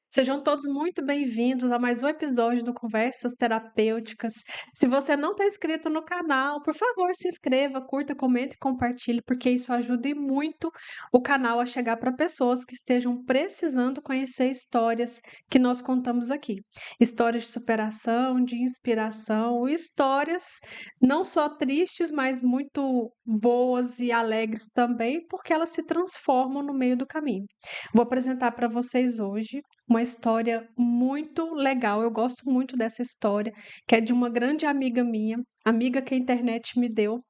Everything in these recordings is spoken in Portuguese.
Sejam todos muito bem-vindos a mais um episódio do Conversas Terapêuticas. Se você não está inscrito no canal, por favor, se inscreva, curta, comente e compartilhe, porque isso ajuda e muito o canal a chegar para pessoas que estejam precisando conhecer histórias que nós contamos aqui. Histórias de superação, de inspiração, histórias não só tristes, mas muito boas e alegres também, porque elas se transformam no meio do caminho. Vou apresentar para vocês hoje uma história muito legal. Eu gosto muito dessa história, que é de uma grande amiga minha, amiga que a internet me deu,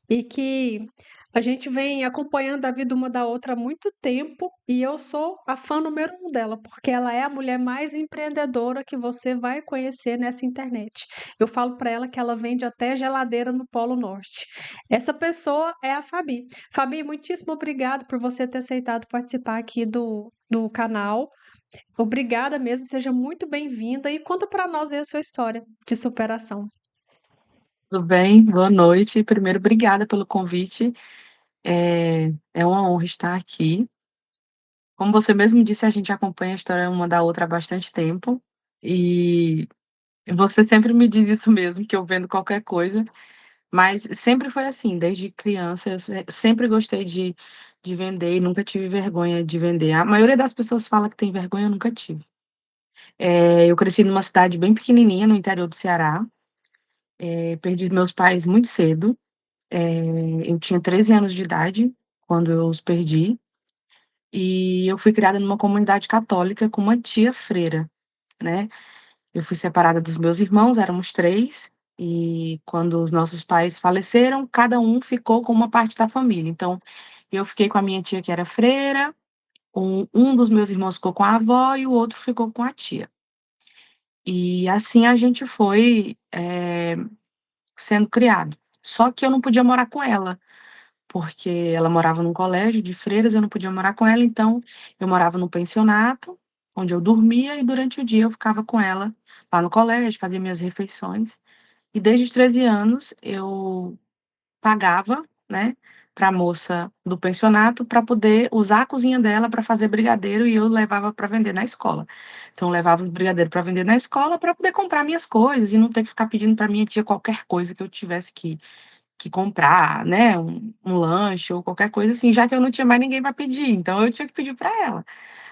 e que a gente vem acompanhando a vida uma da outra há muito tempo, e eu sou a fã número um dela, porque ela é a mulher mais empreendedora que você vai conhecer nessa internet. Eu falo para ela que ela vende até geladeira no Polo Norte. Essa pessoa é a Fabi. Fabi, muitíssimo obrigado por você ter aceitado participar aqui do canal. Obrigada mesmo, seja muito bem-vinda e conta para nós aí a sua história de superação. Tudo bem? Boa noite. Primeiro, obrigada pelo convite. É uma honra estar aqui. Como você mesmo disse, a gente acompanha a história uma da outra há bastante tempo. E você sempre me diz isso mesmo, que eu vendo qualquer coisa. Mas sempre foi assim, desde criança. Eu sempre gostei de vender e nunca tive vergonha de vender. A maioria das pessoas fala que tem vergonha, eu nunca tive. Eu cresci numa cidade bem pequenininha, no interior do Ceará. Perdi meus pais muito cedo. Eu tinha 13 anos de idade quando eu os perdi, e eu fui criada numa comunidade católica com uma tia freira, né. Eu fui separada dos meus irmãos, éramos 3, e quando os nossos pais faleceram, cada um ficou com uma parte da família. Então, eu fiquei com a minha tia que era freira, um dos meus irmãos ficou com a avó e o outro ficou com a tia. E assim a gente foi, sendo criado. Só que eu não podia morar com ela. Porque ela morava num colégio de freiras, eu não podia morar com ela, então eu morava num pensionato, onde eu dormia e durante o dia eu ficava com ela lá no colégio, fazia minhas refeições. E desde os 13 anos eu pagava, né, para a moça do pensionato para poder usar a cozinha dela para fazer brigadeiro e eu levava para vender na escola. Então eu levava o brigadeiro para vender na escola para poder comprar minhas coisas e não ter que ficar pedindo para minha tia qualquer coisa que eu tivesse que comprar, né, um lanche ou qualquer coisa assim, já que eu não tinha mais ninguém para pedir, então eu tinha que pedir para ela.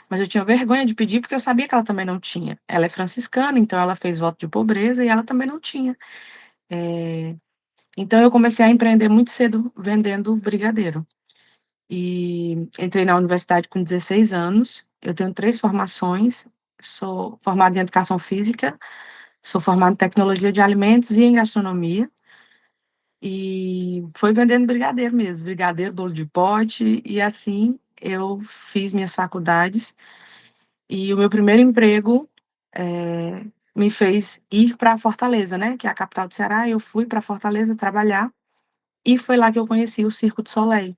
Mas eu tinha vergonha de pedir, porque eu sabia que ela também não tinha. Ela é franciscana, então ela fez voto de pobreza e ela também não tinha. Eh, então eu comecei a empreender muito cedo vendendo brigadeiro. E entrei na universidade com 16 anos, eu tenho 3 formações, sou formada em educação física, sou formada em tecnologia de alimentos e em gastronomia. E foi vendendo brigadeiro mesmo, brigadeiro, bolo de pote, e assim eu fiz minhas faculdades. E o meu primeiro emprego, me fez ir para Fortaleza, né, que é a capital do Ceará. Eu fui para Fortaleza trabalhar, e foi lá que eu conheci o Circo du Soleil.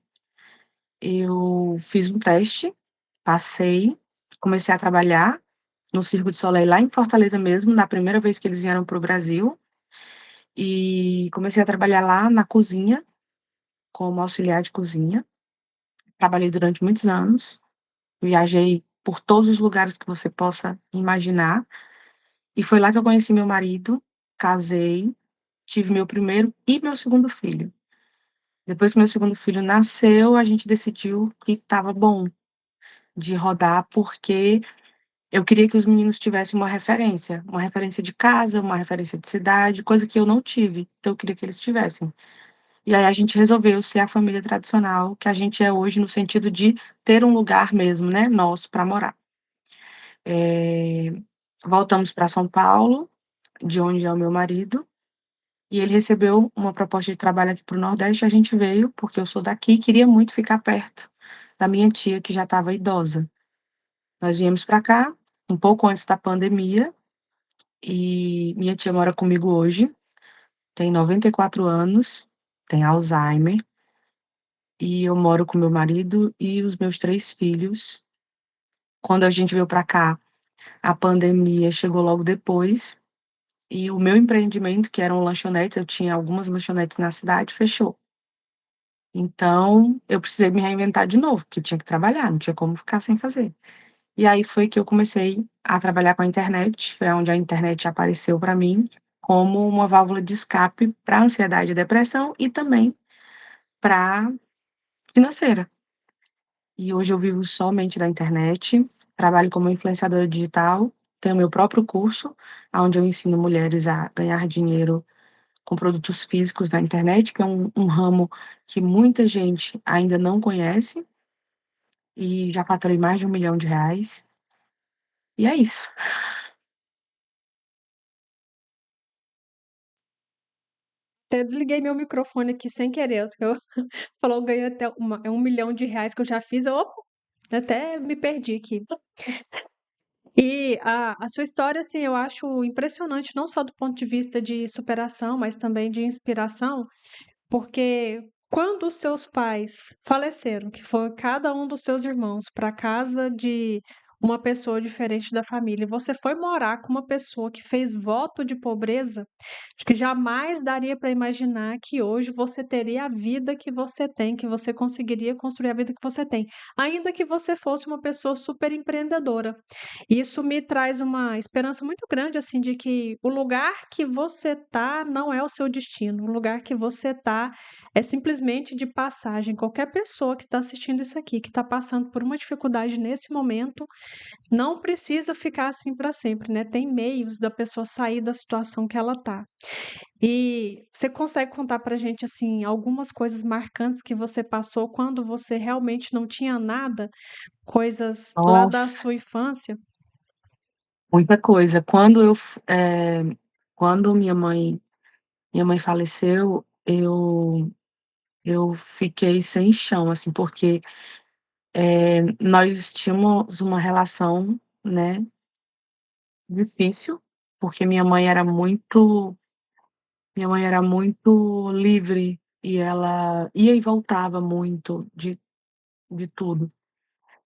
Eu fiz um teste, passei, comecei a trabalhar no Circo du Soleil lá em Fortaleza mesmo, na primeira vez que eles vieram para o Brasil, e comecei a trabalhar lá na cozinha, como auxiliar de cozinha. Trabalhei durante muitos anos, viajei por todos os lugares que você possa imaginar, e foi lá que eu conheci meu marido, casei, tive meu primeiro e meu segundo filho. Depois que meu segundo filho nasceu, a gente decidiu que estava bom de rodar, porque eu queria que os meninos tivessem uma referência de casa, uma referência de cidade, coisa que eu não tive, então eu queria que eles tivessem. E aí a gente resolveu ser a família tradicional que a gente é hoje, no sentido de ter um lugar mesmo, né, nosso para morar. Eh, Voltamos para São Paulo, de onde é o meu marido, e ele recebeu uma proposta de trabalho aqui para o Nordeste, a gente veio, porque eu sou daqui e queria muito ficar perto da minha tia, que já estava idosa. Nós viemos para cá, um pouco antes da pandemia, e minha tia mora comigo hoje, tem 94 anos, tem Alzheimer, e eu moro com meu marido e os meus 3 filhos. Quando a gente veio para cá, a pandemia chegou logo depois, e o meu empreendimento, que eram lanchonetes, eu tinha algumas lanchonetes na cidade, fechou. Então, eu precisei me reinventar de novo, porque tinha que trabalhar, não tinha como ficar sem fazer. E aí foi que eu comecei a trabalhar com a internet, foi onde a internet apareceu para mim como uma válvula de escape para ansiedade e depressão e também para financeira. E hoje eu vivo somente da internet, trabalho como influenciadora digital, tenho meu próprio curso, onde eu ensino mulheres a ganhar dinheiro com produtos físicos na internet, que é um ramo que muita gente ainda não conhece, e já faturei mais de R$ 1 milhão. E é isso. Até desliguei meu microfone aqui sem querer, que eu falou ganhei até 1 milhão de reais que eu já fiz, eu opa, até me perdi aqui. E a sua história, assim, eu acho impressionante, não só do ponto de vista de superação, mas também de inspiração, porque quando os seus pais faleceram, que foi cada um dos seus irmãos para casa de uma pessoa diferente da família, e você foi morar com uma pessoa que fez voto de pobreza, acho que jamais daria para imaginar que hoje você teria a vida que você tem, que você conseguiria construir a vida que você tem, ainda que você fosse uma pessoa super empreendedora. Isso me traz uma esperança muito grande, assim, de que o lugar que você tá não é o seu destino, o lugar que você tá é simplesmente de passagem. Qualquer pessoa que está assistindo isso aqui, que está passando por uma dificuldade nesse momento, não precisa ficar assim para sempre, né? Tem meios da pessoa sair da situação que ela tá. E você consegue contar pra gente, assim, algumas coisas marcantes que você passou quando você realmente não tinha nada? Coisas lá da Nossa, sua infância? muita coisa. Quando minha mãe faleceu, eu fiquei sem chão, assim, porque, nós tínhamos uma relação, né, difícil, porque minha mãe era muito livre e ela ia e voltava muito de tudo.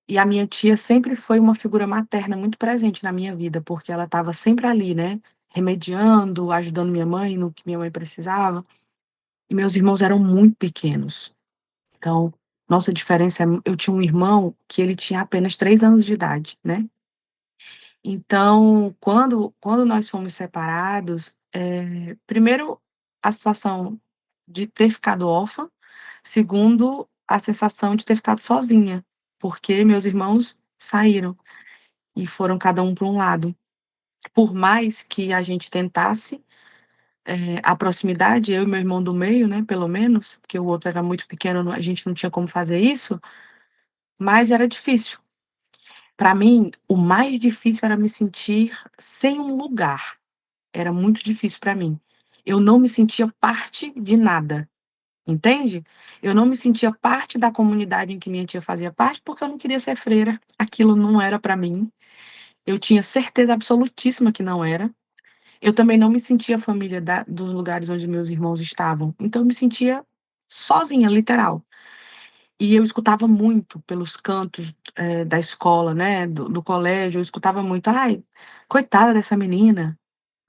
E a minha tia sempre foi uma figura materna muito presente na minha vida, porque ela estava sempre ali, né, remediando, ajudando minha mãe no que minha mãe precisava, e meus irmãos eram muito pequenos. Então, nossa diferença eu tinha um irmão que ele tinha apenas 3 anos de idade, né. Então, quando nós fomos separados, primeiro a situação de ter ficado órfã, segundo a sensação de ter ficado sozinha, porque meus irmãos saíram e foram cada um para um lado. Por mais que a gente tentasse, a proximidade, eu e meu irmão do meio, né, pelo menos, porque o outro era muito pequeno, a gente não tinha como fazer isso, mas era difícil. Para mim, o mais difícil era me sentir sem um lugar. Era muito difícil para mim. Eu não me sentia parte de nada, entende? Eu não me sentia parte da comunidade em que minha tia fazia parte, porque eu não queria ser freira, aquilo não era para mim. Eu tinha certeza absolutíssima que não era. Eu também não me sentia família dos lugares onde meus irmãos estavam, então eu me sentia sozinha, literal. E eu escutava muito pelos cantos, da escola, né, do colégio, eu escutava muito: "Ai, coitada dessa menina.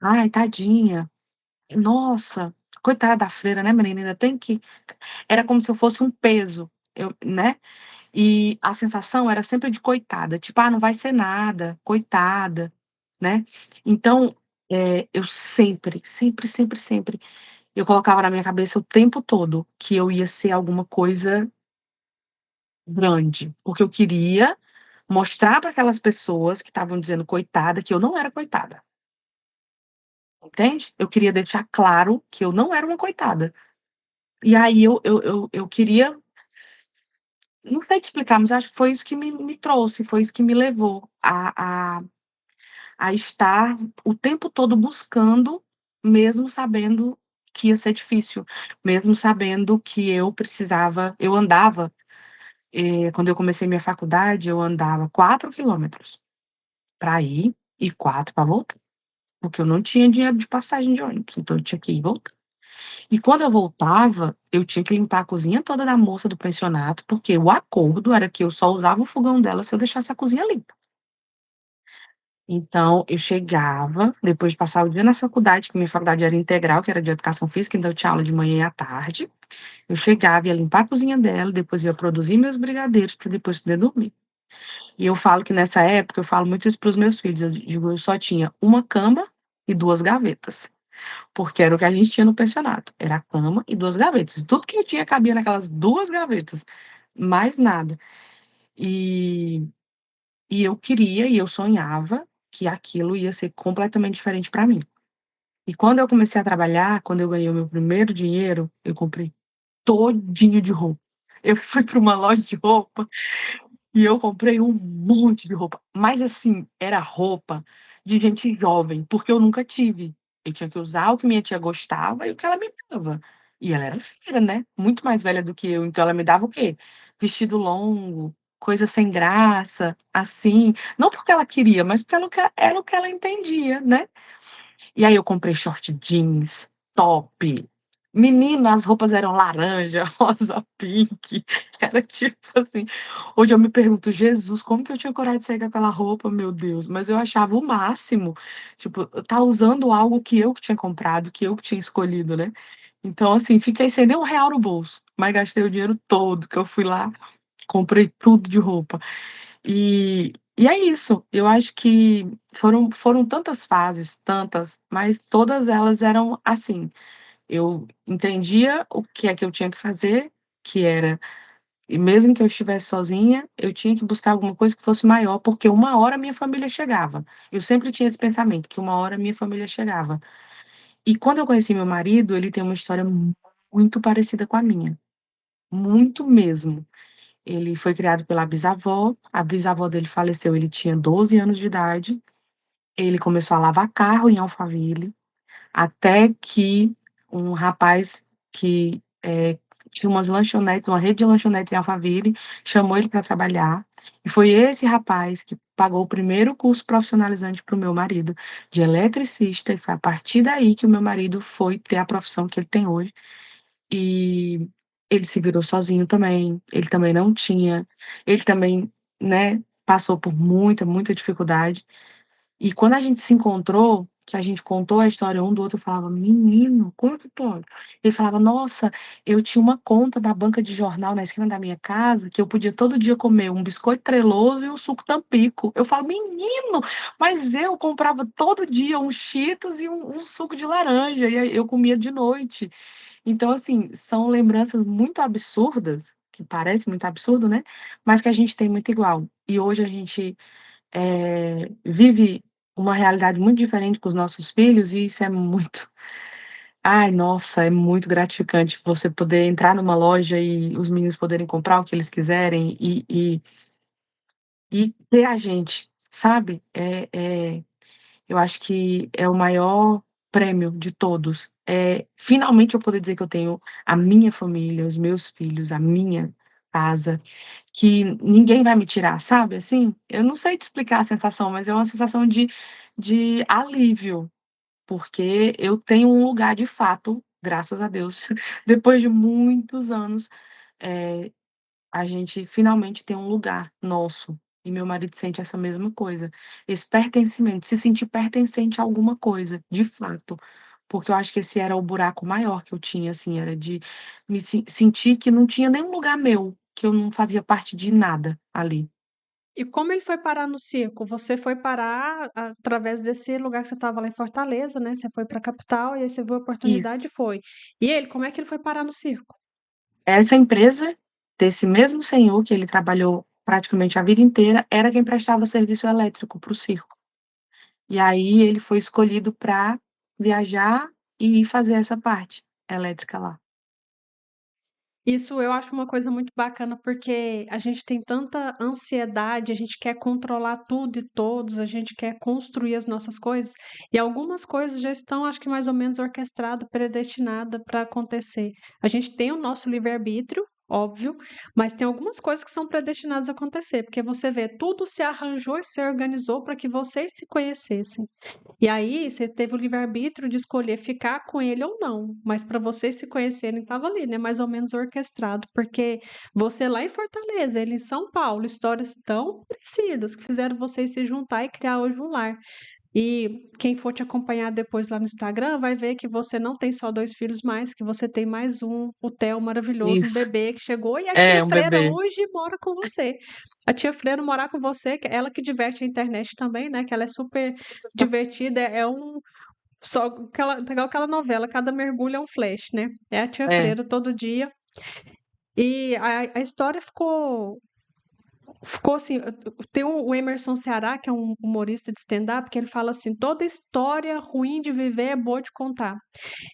Ai, tadinha. Nossa, coitada da freira, né, menina, ainda tem que". Era como se eu fosse um peso, né, e a sensação era sempre de coitada, tipo: "Ah, não vai ser nada, coitada", né. Então, eu sempre, sempre, sempre, sempre, eu colocava na minha cabeça o tempo todo que eu ia ser alguma coisa grande, porque eu queria mostrar para aquelas pessoas que estavam dizendo coitada, que eu não era coitada, entende? Eu queria deixar claro que eu não era uma coitada. E aí eu queria, não sei te explicar, mas acho que foi isso que me trouxe, foi isso que me levou a estar o tempo todo buscando, mesmo sabendo que ia ser difícil, mesmo sabendo que eu andava, quando eu comecei minha faculdade, eu andava 4 quilômetros para ir e 4 para voltar, porque eu não tinha dinheiro de passagem de ônibus, então eu tinha que ir e voltar. E quando eu voltava, eu tinha que limpar a cozinha toda da moça do pensionato, porque o acordo era que eu só usava o fogão dela se eu deixasse a cozinha limpa. Então, eu chegava, depois de passar o dia na faculdade, que minha faculdade era integral, que era de educação física, então eu tinha aula de manhã e à tarde. Eu chegava, ia limpar a cozinha dela, depois ia produzir meus brigadeiros para depois poder dormir. E eu falo que nessa época, eu falo muito isso para os meus filhos, eu digo: "Eu só tinha uma cama e 2 gavetas", porque era o que a gente tinha no pensionato, era a cama e 2 gavetas, tudo que eu tinha cabia naquelas 2 gavetas, mais nada. E e eu queria e eu sonhava que aquilo ia ser completamente diferente para mim. E quando eu comecei a trabalhar, quando eu ganhei o meu primeiro dinheiro, eu comprei todinho de roupa. Eu fui para uma loja de roupa e eu comprei um monte de roupa, mas assim, era roupa de gente jovem, porque eu nunca tive. Eu tinha que usar o que minha tia gostava e o que ela me dava. E ela era filha, né, muito mais velha do que eu, então ela me dava o quê? Vestido longo, coisa sem graça, assim, não porque ela queria, mas pelo que era o que ela entendia, né. E aí eu comprei short jeans, top. Menina, as roupas eram laranja, rosa, pink, era tipo assim, hoje eu me pergunto: "Jesus, como que eu tinha coragem de sair com aquela roupa, meu Deus?". Mas eu achava o máximo, tipo, eu estar usando algo que tinha comprado, que eu que tinha escolhido, né. Então assim, fiquei sem nem R$1 no bolso, mas gastei o dinheiro todo, que eu fui lá, comprei tudo de roupa. E é isso, eu acho que foram tantas fases, tantas, mas todas elas eram assim, eu entendia o que é que eu tinha que fazer, que era e mesmo que eu estivesse sozinha, eu tinha que buscar alguma coisa que fosse maior, porque uma hora a minha família chegava. Eu sempre tinha esse pensamento, que uma hora a minha família chegava. E quando eu conheci meu marido, ele tem uma história muito parecida com a minha, muito mesmo. Ele foi criado pela bisavó, a bisavó dele faleceu, ele tinha 12 anos de idade, ele começou a lavar carro em Alphaville, até que um rapaz que, tinha umas lanchonetes, uma rede de lanchonetes em Alphaville, chamou ele para trabalhar, e foi esse rapaz que pagou o primeiro curso profissionalizante para o meu marido, de eletricista, e foi a partir daí que o meu marido foi ter a profissão que ele tem hoje. E ele se virou sozinho também, ele também não tinha ele também, né, passou por muita, muita dificuldade. E quando a gente se encontrou, que a gente contou a história um do outro, eu falava: "Menino, como que pode?". Ele falava: "Nossa, eu tinha uma conta da banca de jornal na esquina da minha casa, que eu podia todo dia comer um biscoito treloso e um suco Tampico". Eu falo: "Menino, mas eu comprava todo dia um Cheetos e um suco de laranja, e aí eu comia de noite". Então, assim, são lembranças muito absurdas, que parece muito absurdo, né, mas que a gente tem muito igual. E hoje a gente, vive uma realidade muito diferente com os nossos filhos e isso é muito ai, nossa, é muito gratificante você poder entrar numa loja e os meninos poderem comprar o que eles quiserem e ter a gente, sabe. Eu acho que é o maior prêmio de todos. Finalmente eu poder dizer que eu tenho a minha família, os meus filhos, a minha casa, que ninguém vai me tirar, sabe, assim? Eu não sei te explicar a sensação, mas é uma sensação de alívio, porque eu tenho um lugar de fato, graças a Deus, depois de muitos anos, eh a gente finalmente tem um lugar nosso, e meu marido sente essa mesma coisa, esse pertencimento, se sentir pertencente a alguma coisa, de fato, porque eu acho que esse era o buraco maior que eu tinha, assim, era de me sentir que não tinha nenhum lugar meu, que eu não fazia parte de nada ali. E como ele foi parar no circo? Você foi parar através desse lugar que você estava lá em Fortaleza, né, você foi pra capital e aí você viu a Isso. oportunidade e foi. E ele, como é que ele foi parar no circo? Essa empresa, desse mesmo senhor que ele trabalhou praticamente a vida inteira, era quem prestava serviço elétrico para o circo. E aí ele foi escolhido para viajar e fazer essa parte elétrica lá. Isso eu acho uma coisa muito bacana, porque a gente tem tanta ansiedade, a gente quer controlar tudo e todos, a gente quer construir as nossas coisas, e algumas coisas já estão, acho que mais ou menos orquestrada, predestinada para acontecer. A gente tem o nosso livre-arbítrio, óbvio, mas tem algumas coisas que são predestinadas a acontecer, porque você vê, tudo se arranjou e se organizou para que vocês se conhecessem. E aí, você teve o livre-arbítrio de escolher ficar com ele ou não, mas para vocês se conhecerem estava ali, né, mais ou menos orquestrado, porque você lá em Fortaleza, ele em São Paulo, histórias tão parecidas que fizeram vocês se juntar e criar hoje um lar. E quem for te acompanhar depois lá no Instagram vai ver que você não tem só 2 filhos mais, que você tem mais um, o Theo maravilhoso, um Isso. bebê que chegou e a tia É, um Freira bebê. hoje mora com você. A tia Freira morar com você, que ela que diverte a internet também, né, que ela é super divertida, é um só aquela igual aquela novela, cada mergulho é um flash, né. É a tia É, Freira todo dia. E a história ficou assim, tem o Emerson Ceará, que é um humorista de stand-up, que ele fala assim: "Toda história ruim de viver é boa de contar".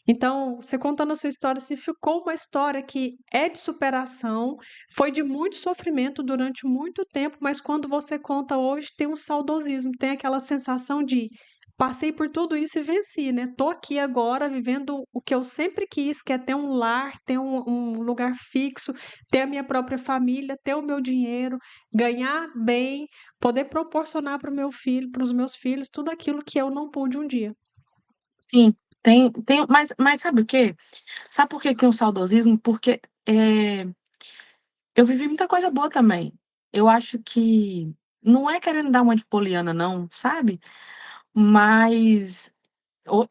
Então, você contando a sua história, assim, ficou uma história que é de superação, foi de muito sofrimento durante muito tempo, mas quando você conta hoje, tem um saudosismo, tem aquela sensação de passei por tudo isso e venci, né? Tô aqui agora vivendo o que eu sempre quis, que é ter um lar, ter um lugar fixo, ter a minha própria família, ter o meu dinheiro, ganhar bem, poder proporcionar para o meu filho, para os meus filhos, tudo aquilo que eu não pude um dia. sim, tem mas sabe o quê? Sabe por que que é um saudosismo? Porque, eu vivi muita coisa boa também. Eu acho que não é querendo dar uma de poliana não, sabe, mas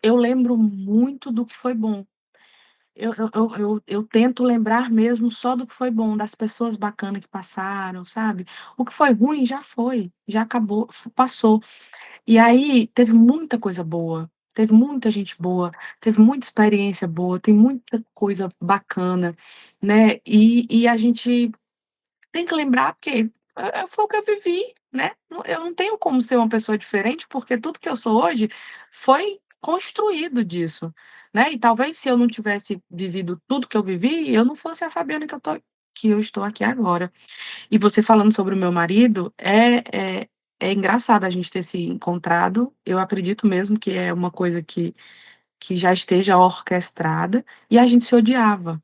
eu lembro muito do que foi bom. Eu tento lembrar mesmo só do que foi bom, das pessoas bacanas que passaram, sabe. O que foi ruim já foi, já acabou, passou. E aí teve muita coisa boa, teve muita gente boa, teve muita experiência boa, tem muita coisa bacana, né, e a gente tem que lembrar porque, foi o que eu vivi, né, eu não tenho como ser uma pessoa diferente, porque tudo que eu sou hoje foi construído disso, né, e talvez se eu não tivesse vivido tudo que eu vivi, eu não fosse a Fabiana que eu estou aqui agora. E você falando sobre o meu marido, é engraçado a gente ter se encontrado, eu acredito mesmo que é uma coisa que já esteja orquestrada, e a gente se odiava.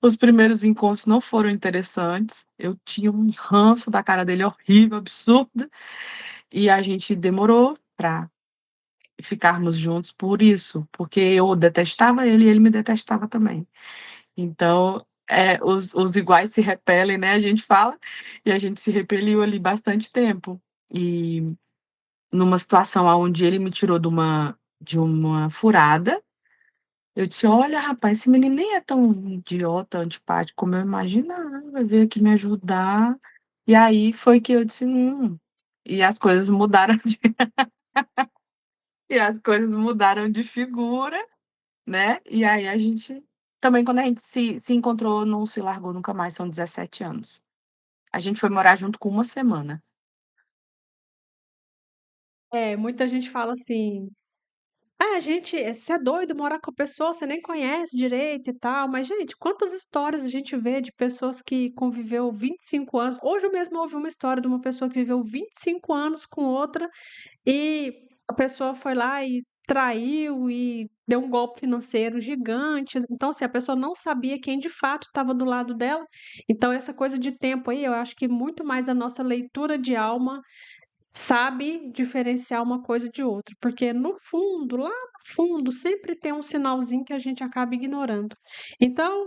Os primeiros encontros não foram interessantes, eu tinha um ranço da cara dele horrível, absurda, e a gente demorou pra ficarmos juntos por isso, porque eu detestava ele e ele me detestava também. Então, os iguais se repelem, né, a gente fala, e a gente se repeliu ali bastante tempo. E numa situação aonde ele me tirou de uma furada, eu disse: "Olha, rapaz, esse menino nem é tão idiota, antipático como eu imaginava, veio aqui me ajudar". E aí foi que eu disse: e as coisas mudaram de e as coisas mudaram de figura, né, e aí a gente também quando a gente se encontrou, não se largou nunca mais, são 17 anos. A gente foi morar junto com uma semana. É, muita gente fala assim: "Ah, gente, você é doido morar com a pessoa, você nem conhece direito e tal", mas gente, quantas histórias a gente vê de pessoas que conviveu 25 anos. Hoje eu mesmo ouvi uma história de uma pessoa que viveu 25 anos com outra e a pessoa foi lá e traiu e deu um golpe financeiro gigante. Então, assim, a pessoa não sabia quem de fato estava do lado dela. Então essa coisa de tempo aí, eu acho que muito mais a nossa leitura de alma sabe diferenciar uma coisa de outra, porque no fundo, lá no fundo, sempre tem um sinalzinho que a gente acaba ignorando. Então,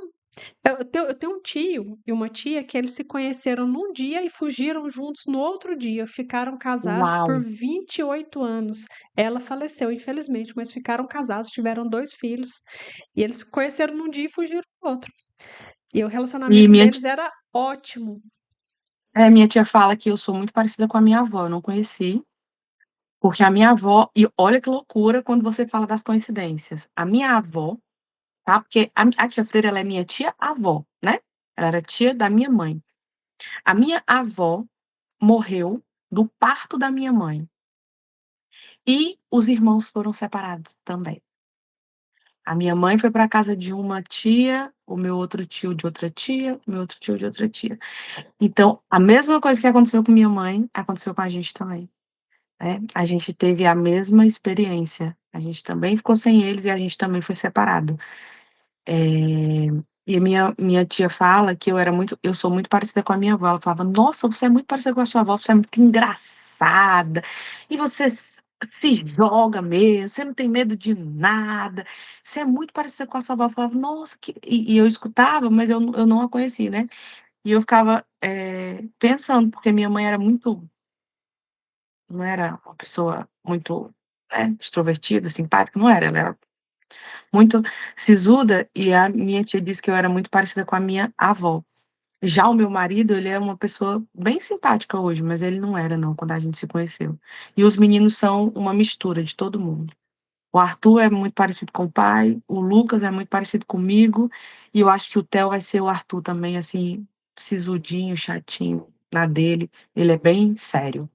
eu tenho um tio e uma tia que eles se conheceram num dia e fugiram juntos no outro dia, ficaram casados Uau! por 28 anos. Ela faleceu, infelizmente, mas ficaram casados, tiveram 2 filhos, e eles se conheceram num dia e fugiram no outro. E o E relacionamento deles era ótimo. minha tia fala que eu sou muito parecida com a minha avó, eu não conheci, porque a minha avó e olha que loucura quando você fala das coincidências. A minha avó, tá, porque a tia Freira ela é minha tia-avó, né, ela era tia da minha mãe. A minha avó morreu do parto da minha mãe, e os irmãos foram separados também. A minha mãe foi pra casa de uma tia, o meu outro tio de outra tia, o meu outro tio de outra tia. Então, a mesma coisa que aconteceu com minha mãe, aconteceu com a gente também, né. A gente teve a mesma experiência, a gente também ficou sem eles e a gente também foi separado. Eh, e minha tia fala que eu sou muito parecida com a minha avó, ela falava: "Nossa, você é muito parecida com a sua avó, você é muito engraçada, e você se joga mesmo, você não tem medo de nada, você é muito parecida com a sua avó". Eu falava: "Nossa, que", e eu escutava, mas eu não a conheci, né. E eu ficava, pensando, porque minha mãe era muito não era uma pessoa muito, né, extrovertida, simpática, não era, ela era muito sisuda, e a minha tia disse que eu era muito parecida com a minha avó. Já o meu marido, ele é uma pessoa bem simpática hoje, mas ele não era não, quando a gente se conheceu. E os meninos são uma mistura de todo mundo. O Arthur é muito parecido com o pai, o Lucas é muito parecido comigo, e eu acho que o Theo vai ser o Arthur também, assim, sisudinho, chatinho, na dele. Ele é bem sério.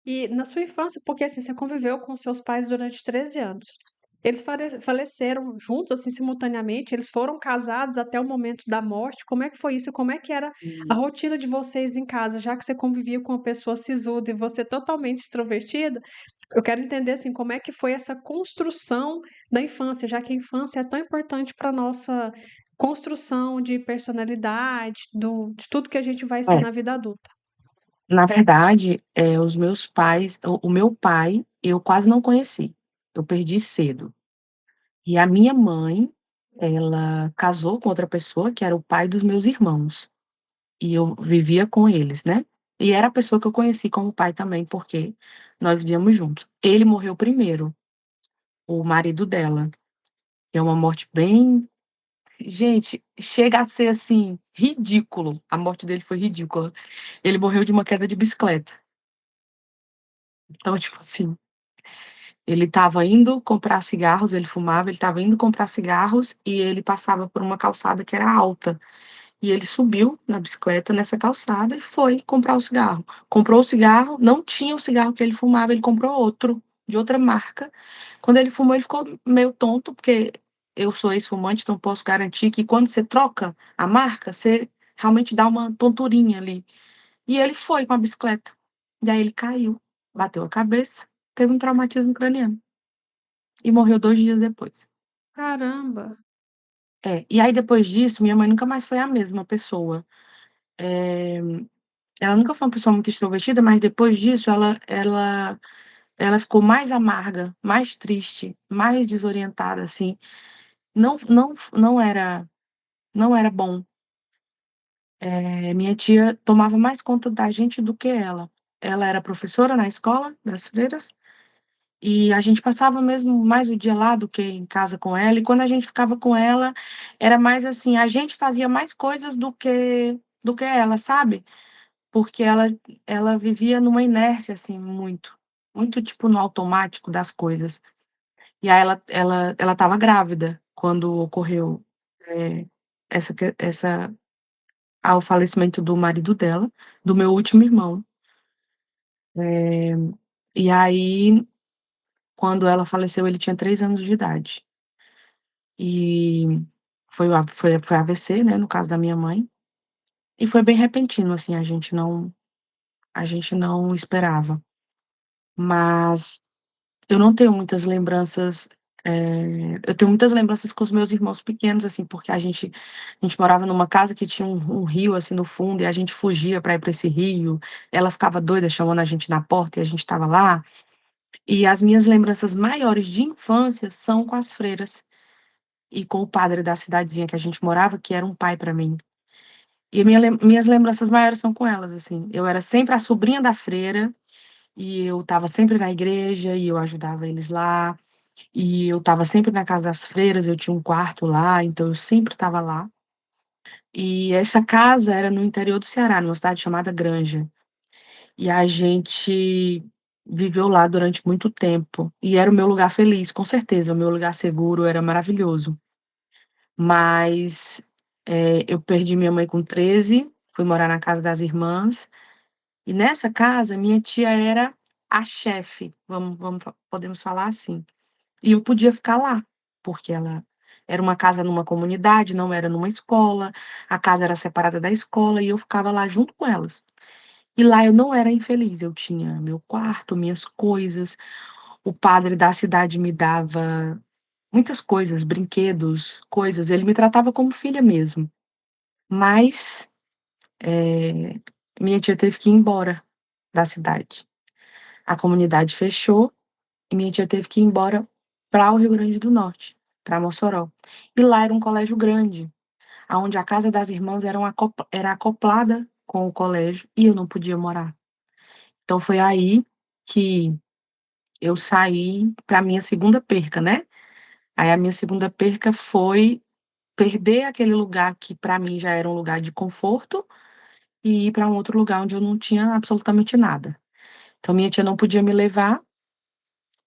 E na sua infância, porque assim, você conviveu com seus pais durante 13 anos. Eles faleceram juntos, assim, simultaneamente? Eles foram casados até o momento da morte? Como é que foi isso? Como é que era a Hum. rotina de vocês em casa, já que você convivia com uma pessoa sisuda e você totalmente extrovertida? Eu quero entender, assim, como é que foi essa construção da infância, já que a infância é tão importante para nossa construção de personalidade, de tudo que a gente vai ser É, na vida adulta. na verdade, os meus pais o meu pai, eu quase não conheci, eu perdi cedo. E a minha mãe, ela casou com outra pessoa que era o pai dos meus irmãos, e eu vivia com eles, né. E era a pessoa que eu conheci como pai também, porque nós vivíamos juntos. Ele morreu primeiro, o marido dela, que é uma morte bem, gente, chega a ser, assim, ridículo, a morte dele foi ridícula. Ele morreu de uma queda de bicicleta. Então, tipo assim, ele estava indo comprar cigarros, ele fumava, ele estava indo comprar cigarros e ele passava por uma calçada que era alta. E ele subiu na bicicleta nessa calçada e foi comprar o cigarro. Comprou o cigarro, não tinha o cigarro que ele fumava, ele comprou outro, de outra marca. Quando ele fumou, ele ficou meio tonto, porque eu sou ex-fumante, então posso garantir que quando você troca a marca, você realmente dá uma tonturinha ali. E ele foi com a bicicleta. E aí ele caiu, bateu a cabeça, teve um traumatismo craniano e morreu 2 dias depois. Caramba! É, e aí depois disso, minha mãe nunca mais foi a mesma pessoa. Eh Ela nunca foi uma pessoa muito extrovertida, mas depois disso ela ficou mais amarga, mais triste, mais desorientada, assim. Não era bom. Minha tia tomava mais conta da gente do que ela. Ela era professora na escola das freiras, e a gente passava mesmo mais o dia lá do que em casa com ela, e quando a gente ficava com ela, era mais assim, a gente fazia mais coisas do que ela, sabe? Porque ela vivia numa inércia, assim, muito, tipo, no automático das coisas. E aí ela estava grávida quando ocorreu, eh, essa o falecimento do marido dela, do meu último irmão. E aí, quando ela faleceu, ele tinha 3 anos de idade. E foi AVC, né, no caso da minha mãe, e foi bem repentino, assim, a gente não esperava. Mas eu não tenho muitas lembranças, eu tenho muitas lembranças com os meus irmãos pequenos, assim, porque a gente morava numa casa que tinha um rio, assim, no fundo, e a gente fugia para ir para esse rio. Ela ficava doida chamando a gente na porta e a gente estava lá. E as minhas lembranças maiores de infância são com as freiras e com o padre da cidadezinha que a gente morava, que era um pai para mim. E minhas lembranças maiores são com elas, assim. Eu era sempre a sobrinha da freira, e eu estava sempre na igreja, e eu ajudava eles lá. E eu estava sempre na casa das freiras, eu tinha um quarto lá, então eu sempre estava lá. E essa casa era no interior do Ceará, numa cidade chamada Granja. E a gente viveu lá durante muito tempo. E era o meu lugar feliz, com certeza, o meu lugar seguro, era maravilhoso. Mas, eu perdi minha mãe com 13, fui morar na casa das irmãs, e nessa casa minha tia era a chefe, podemos falar assim. E eu podia ficar lá, porque ela era uma casa numa comunidade, não era numa escola, a casa era separada da escola e eu ficava lá junto com elas. E lá eu não era infeliz, eu tinha meu quarto, minhas coisas, o padre da cidade me dava muitas coisas, brinquedos, coisas, ele me tratava como filha mesmo. Mas, eh, minha tia teve que ir embora da cidade. A comunidade fechou e minha tia teve que ir embora para o Rio Grande do Norte, para Mossoró. E lá era um colégio grande, aonde a casa das irmãs era acoplada com o colégio e eu não podia morar. Então foi aí que eu saí para minha segunda perca, né. Aí a minha segunda perca foi perder aquele lugar que para mim já era um lugar de conforto, e ir para um outro lugar onde eu não tinha absolutamente nada. Então minha tia não podia me levar,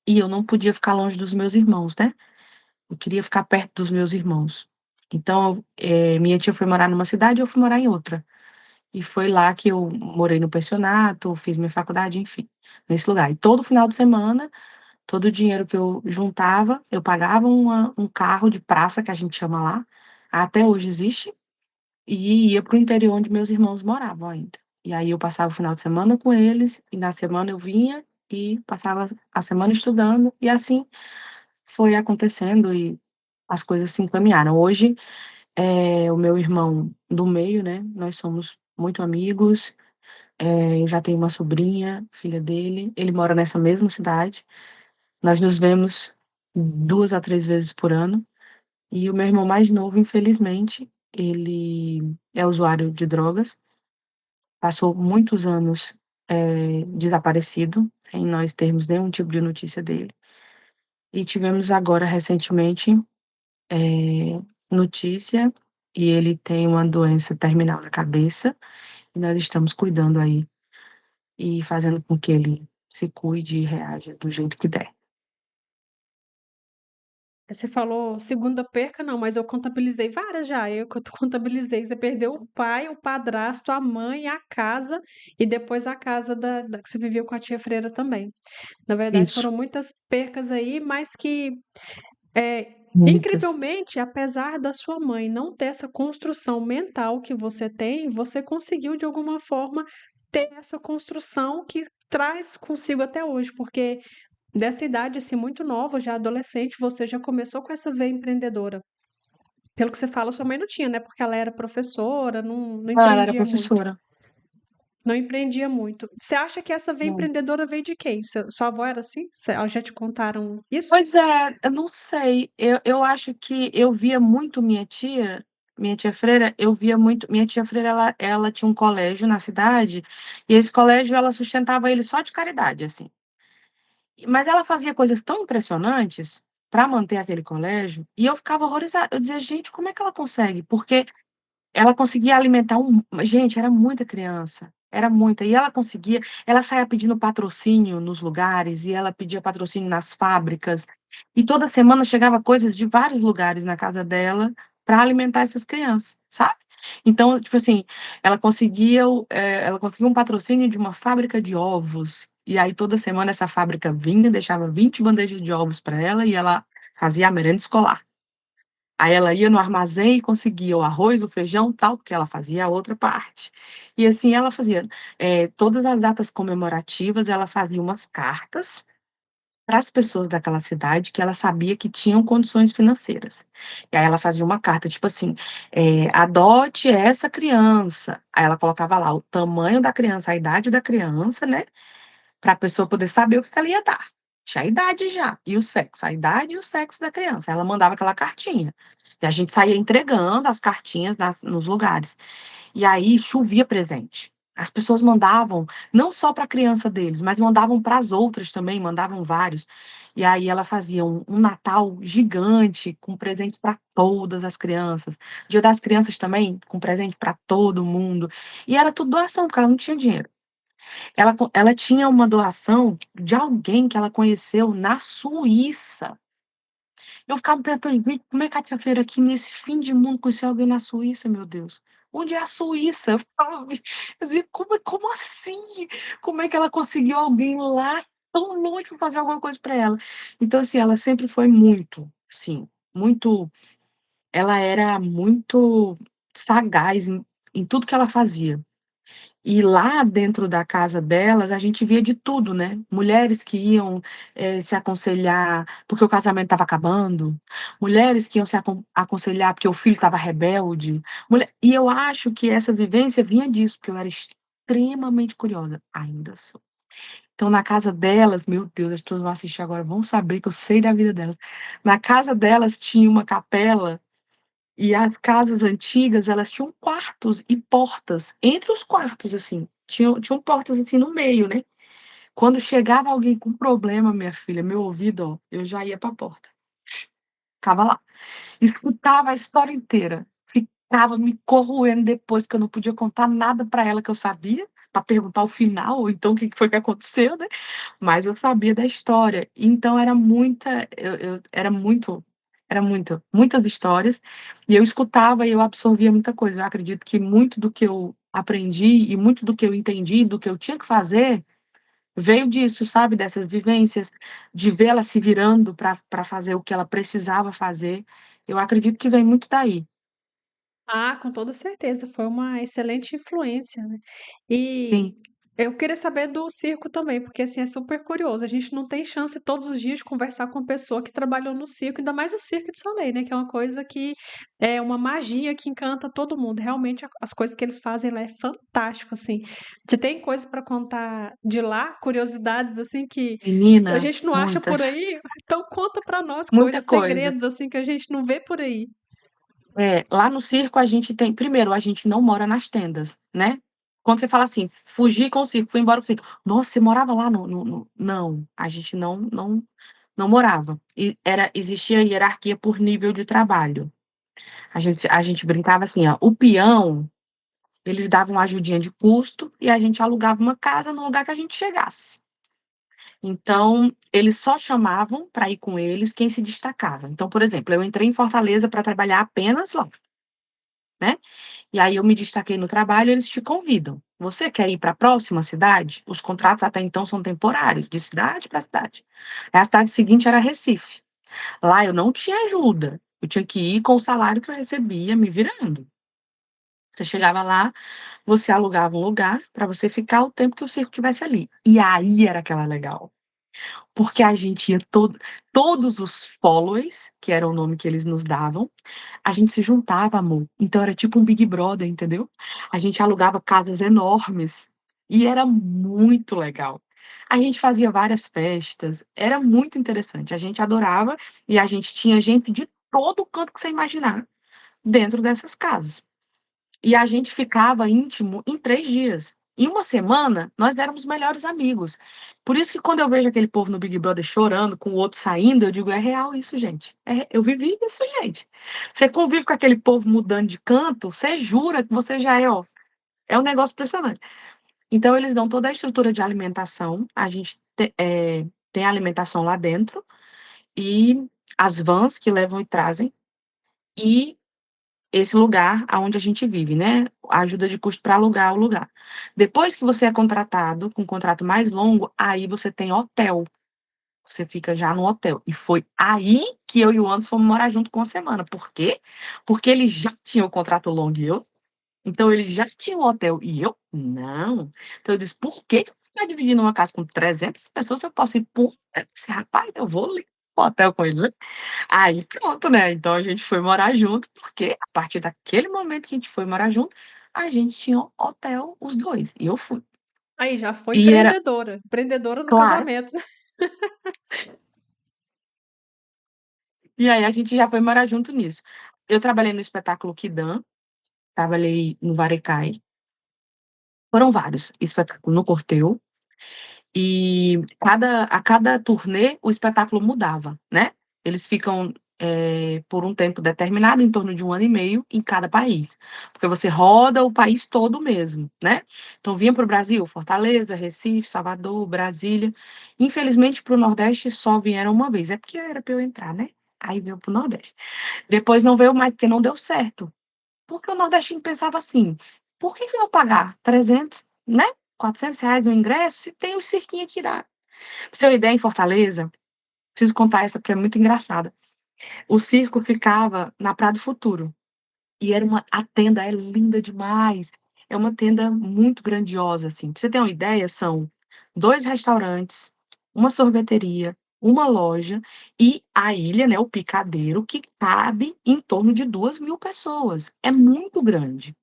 e eu não podia ficar longe dos meus irmãos, né. Eu queria ficar perto dos meus irmãos. Então, minha tia foi morar numa cidade e eu fui morar em outra. E foi lá que eu morei no pensionato, fiz minha faculdade, enfim, nesse lugar. E todo final de semana, todo o dinheiro que eu juntava, eu pagava um carro de praça, que a gente chama lá, até hoje existe, e ia para o interior onde meus irmãos moravam ainda. E aí eu passava o final de semana com eles, e na semana eu vinha e passava a semana estudando, e assim foi acontecendo e as coisas se encaminharam. Hoje, o meu irmão do meio, né, nós somos muito amigos, eu já tenho uma sobrinha, filha dele, ele mora nessa mesma cidade, nós nos vemos 2 a 3 vezes por ano, e o meu irmão mais novo, infelizmente, ele é usuário de drogas, passou muitos anos, desaparecido, sem nós termos nenhum tipo de notícia dele, e tivemos agora recentemente, notícia, e ele tem uma doença terminal na cabeça, e nós estamos cuidando aí, e fazendo com que ele se cuide e reaja do jeito que der. Você falou segunda perca, não, mas eu contabilizei várias já. Eu que contabilizei. Você perdeu o pai, o padrasto, a mãe, a casa e depois a casa da que você vivia com a tia freira também. Na verdade, Isso, foram muitas percas aí, mas que, muitas. incrivelmente, apesar da sua mãe não ter essa construção mental que você tem, você conseguiu de alguma forma ter essa construção que traz consigo até hoje, porque dessa idade, assim, muito nova, já adolescente, você já começou com essa veia empreendedora. Pelo que você fala, sua mãe não tinha, né, porque ela era professora, não Não, ela era empreendia muito. professora. Não empreendia muito. Você acha que essa veia Não. empreendedora veio de quem? Sua avó era assim? Elas já te contaram isso? Pois é, eu não sei, eu acho que eu via muito minha tia freira, eu via muito minha tia freira, ela tinha um colégio na cidade, e esse colégio ela sustentava ele só de caridade, assim. Mas ela fazia coisas tão impressionantes para manter aquele colégio, e eu ficava horrorizada, eu dizia: "Gente, como é que ela consegue?" Porque ela conseguia alimentar gente, era muita criança, era muita. E ela saía pedindo patrocínio nos lugares, e ela pedia patrocínio nas fábricas, e toda semana chegava coisas de vários lugares na casa dela para alimentar essas crianças, sabe. Então, tipo assim, ela conseguia um patrocínio de uma fábrica de ovos, e aí toda semana essa fábrica vinha, deixava 20 bandejas de ovos para ela, e ela fazia a merenda escolar. Aí ela ia no armazém e conseguia o arroz, o feijão, tal, porque ela fazia a outra parte. E assim ela fazia, todas as datas comemorativas, ela fazia umas cartas para as pessoas daquela cidade que ela sabia que tinham condições financeiras. E aí ela fazia uma carta, tipo assim, "Adote essa criança". Aí ela colocava lá o tamanho da criança, a idade da criança, né, para a pessoa poder saber o que que ela ia dar. Tinha a idade já, e o sexo, a idade e o sexo da criança. Ela mandava aquela cartinha. E a gente saía entregando as cartinhas nos lugares. E aí chovia presente. As pessoas mandavam, não só para a criança deles, mas mandavam para as outras também, mandavam vários. E aí ela fazia um Natal gigante, com presente para todas as crianças. Dia das Crianças também, com presente para todo mundo. E era tudo doação, porque ela não tinha dinheiro. Ela tinha uma doação de alguém que ela conheceu na Suíça. Eu ficava perguntando: "Gente, como é que a tia Feira aqui nesse fim de mundo conheceu alguém na Suíça, meu Deus? Onde é a Suíça?" Eu ficava eu dizia: "Como assim? Como é que ela conseguiu alguém lá tão longe pra fazer alguma coisa para ela?" Então, assim, ela sempre foi muito, assim, muito ela era muito sagaz em tudo que ela fazia. E lá dentro da casa delas, a gente via de tudo, né, mulheres que iam, se aconselhar porque o casamento estava acabando, mulheres que iam se aconselhar porque o filho estava rebelde, e eu acho que essa vivência vinha disso, porque eu era extremamente curiosa, ainda sou. Então na casa delas, meu Deus, as pessoas vão assistir agora, vão saber que eu sei da vida delas. Na casa delas tinha uma capela, e as casas antigas, elas tinham quartos e portas entre os quartos, assim, tinham portas, assim, no meio, né. Quando chegava alguém com problema, minha filha, meu ouvido, ó, eu já ia pra porta. Ficava lá. Escutava a história inteira, ficava me corroendo depois que eu não podia contar nada para ela que eu sabia, para perguntar o final ou então o que que foi que aconteceu, né, mas eu sabia da história, então era muita eu era muitas histórias, e eu escutava e eu absorvia muita coisa. Eu acredito que muito do que eu aprendi e muito do que eu entendi, do que eu tinha que fazer, veio disso, sabe, dessas vivências, de ver ela se virando para fazer o que ela precisava fazer. Eu acredito que vem muito daí. Ah, com toda certeza, foi uma excelente influência, né. E Sim, eu queria saber do circo também, porque, assim, é super curioso, a gente não tem chance todos os dias de conversar com uma pessoa que trabalhou no circo, ainda mais o Cirque du Soleil, né, que é uma coisa que é uma magia que encanta todo mundo, realmente a as coisas que eles fazem lá é fantástico, assim. Você tem coisa para contar de lá, curiosidades, assim, que a menina, gente não acha por muitas, aí? Então conta pra nós muita coisas, coisa. segredos, assim, que a gente não vê por aí. É, lá no circo a gente tem primeiro, a gente não mora nas tendas, né. Quando você fala assim: "Fugi com o circo, fui embora com o circo". "Nossa, você morava lá no" não, a gente não morava. E existia hierarquia por nível de trabalho. A gente brincava assim, ó, o peão, eles davam uma ajudinha de custo e a gente alugava uma casa no lugar que a gente chegasse. Então, eles só chamavam para ir com eles quem se destacava. Então, por exemplo, eu entrei em Fortaleza para trabalhar apenas lá, né, e aí eu me destaquei no trabalho, eles te convidam. "Você quer ir para a próxima cidade?" Os contratos até então são temporários, de cidade para cidade. Aí a cidade seguinte era Recife. Lá eu não tinha ajuda, eu tinha que ir com o salário que eu recebia, me virando. Você chegava lá, você alugava um lugar para você ficar o tempo que o circo estivesse ali. E aí era que era legal. Porque a gente ia todos os followers, que era o nome que eles nos davam, a gente se juntava, amor. Então era tipo um Big Brother, entendeu? A gente alugava casas enormes e era muito legal. A gente fazia várias festas, era muito interessante. A gente adorava e a gente tinha gente de todo canto que você imaginar dentro dessas casas. E a gente ficava íntimo em 3 dias. Em uma semana, nós éramos melhores amigos. Por isso que quando eu vejo aquele povo no Big Brother chorando, com o outro saindo, eu digo: "É real isso, gente. Eu vivi isso, gente". Você convive com aquele povo mudando de canto, você jura que você já é, ó, é um negócio impressionante. Então eles dão toda a estrutura de alimentação, a gente tem alimentação lá dentro, e as vans que levam e trazem, e esse lugar aonde a gente vive, né, a ajuda de custo para alugar o lugar. Depois que você é contratado, com um contrato mais longo, aí você tem hotel, você fica já no hotel. E foi aí que eu e o Anderson fomos morar junto com uma semana. Por quê? Porque ele já tinha o contrato longo e eu, então ele já tinha o hotel e eu não. Então eu disse: "Por que que eu vou ficar dividindo uma casa com 300 pessoas se eu posso ir para um hotel com esse rapaz? Eu vou ali para hotel com ele, né". Aí pronto, né, então a gente foi morar junto, porque a partir daquele momento que a gente foi morar junto, a gente tinha um hotel os 2 e eu fui. Aí já foi E era empreendedora, empreendedora no claro, casamento. e aí a gente já foi morar junto nisso. Eu trabalhei no espetáculo Quidam, trabalhei no Varecai, foram vários espetáculos no Corteu. E a cada turnê, o espetáculo mudava, né. Eles ficam, por um tempo determinado, em torno de 1 ano e meio, em cada país, porque você roda o país todo mesmo, né. Então vinha para o Brasil, Fortaleza, Recife, Salvador, Brasília. Infelizmente para o Nordeste só vieram uma vez, é porque era para eu entrar, né, aí veio para o Nordeste. Depois não veio mais, porque não deu certo. Porque o nordestino pensava assim: "Por que que eu vou pagar 300, né, R$ 400 no ingresso se tem o cirquinho aqui da". Pra você ter uma ideia, em Fortaleza, preciso contar essa porque é muito engraçada. O circo ficava na Praia do Futuro, e era uma a tenda é linda demais, é uma tenda muito grandiosa, assim. Pra você ter uma ideia, são 2 restaurantes, uma sorveteria, uma loja e a ilha, né, o picadeiro, que cabe em torno de 2.000 pessoas. É muito grande.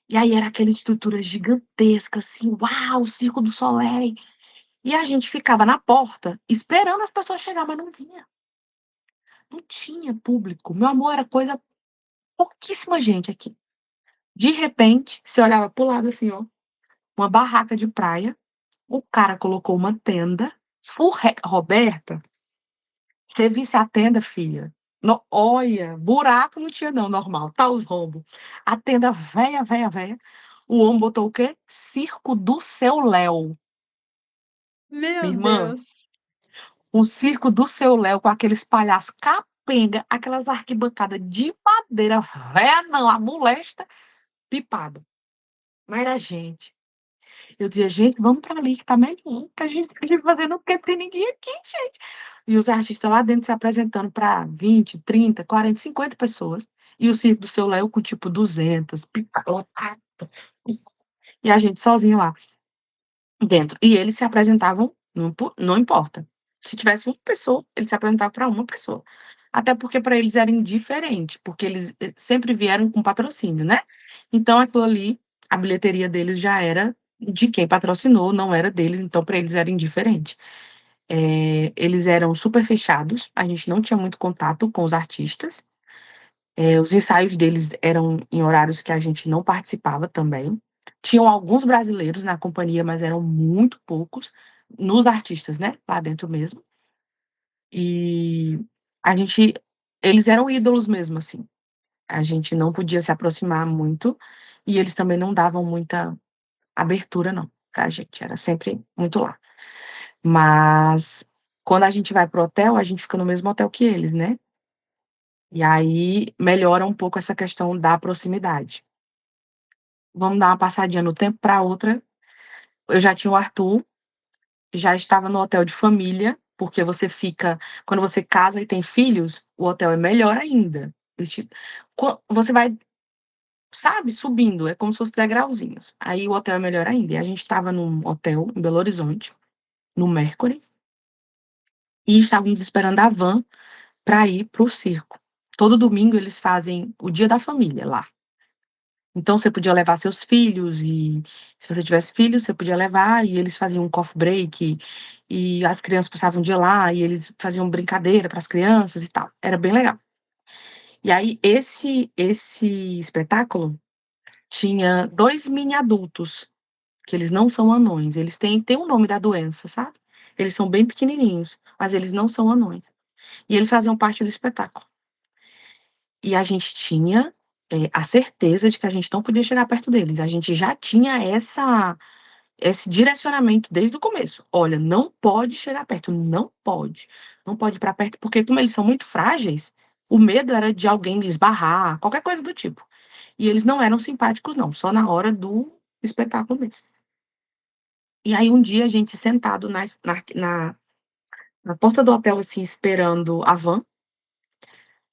E aí era aquela estrutura gigantesca, assim, uau, Circo do Soleil. E a gente ficava na porta esperando as pessoas chegar, mas não vinha, não tinha público. Meu amor, era coisa pouquíssima gente aqui. De repente, você olhava para o lado assim, ó, uma barraca de praia, O cara colocou uma tenda, Roberta, você visse a tenda, filha, olha, buraco não tinha não, normal, tá os rombos. A tenda velha, velha, velha. O homem botou o quê? Circo do Seu Léo. Meu Minha irmã, Deus. um circo do Seu Léo com aqueles palhaços capenga, aquelas arquibancadas de madeira velha, não, a molesta, pipado. Mas era gente. Eu dizia: "Gente, vamos pra ali que tá melhor, que a gente tá aqui fazendo o quê? Tem ninguém aqui, gente". E os artistas lá dentro se apresentando para 20, 30, 40, 50 pessoas, e o circo do Seu Léo com, tipo, 200, lotado, e a gente sozinho lá dentro. E eles se apresentavam, não importa. Se tivesse uma pessoa, eles se apresentavam para uma pessoa. Até porque para eles era indiferente, porque eles, sempre vieram com patrocínio, né. Então aquilo ali, a bilheteria deles já era de quem patrocinou, não era deles, então para eles era indiferente. Eles eram super fechados, a gente não tinha muito contato com os artistas, os ensaios deles eram em horários que a gente não participava também. Tinham alguns brasileiros na companhia, mas eram muito poucos, nos artistas, né, lá dentro mesmo. E a gente eles eram ídolos mesmo, assim. A gente não podia se aproximar muito, e eles também não davam muita abertura não, pra gente, era sempre muito lá. Mas, quando a gente vai para o hotel, a gente fica no mesmo hotel que eles, né. E aí melhora um pouco essa questão da proximidade. Vamos dar uma passadinha no tempo para outra, eu já tinha o Arthur, já estava no hotel de família, porque você fica quando você casa e tem filhos, o hotel é melhor ainda. Eles te você vai, sabe, subindo, é como se fosse degrauzinhos. Aí o hotel é melhor ainda, e a gente estava num hotel em Belo Horizonte, no Mercury, e estávamos esperando a van para ir para o circo. Todo domingo eles fazem o dia da família lá. Então você podia levar seus filhos e se você tivesse filhos, você podia levar e eles faziam um coffee break, e as crianças passavam o dia lá e eles faziam brincadeira para as crianças e tal, era bem legal. E aí esse espetáculo tinha 2 mini adultos, que eles não são anões, eles têm o nome da doença, sabe. Eles são bem pequenininhos, mas eles não são anões. E eles faziam parte do espetáculo. E a gente tinha, a certeza de que a gente não podia chegar perto deles, a gente já tinha esse direcionamento desde o começo: "Olha, não pode chegar perto, não pode, não pode ir pra perto", porque como eles são muito frágeis, o medo era de alguém esbarrar, qualquer coisa do tipo. E eles não eram simpáticos não, só na hora do espetáculo mesmo. E aí um dia a gente sentado na porta do hotel, assim, esperando a van,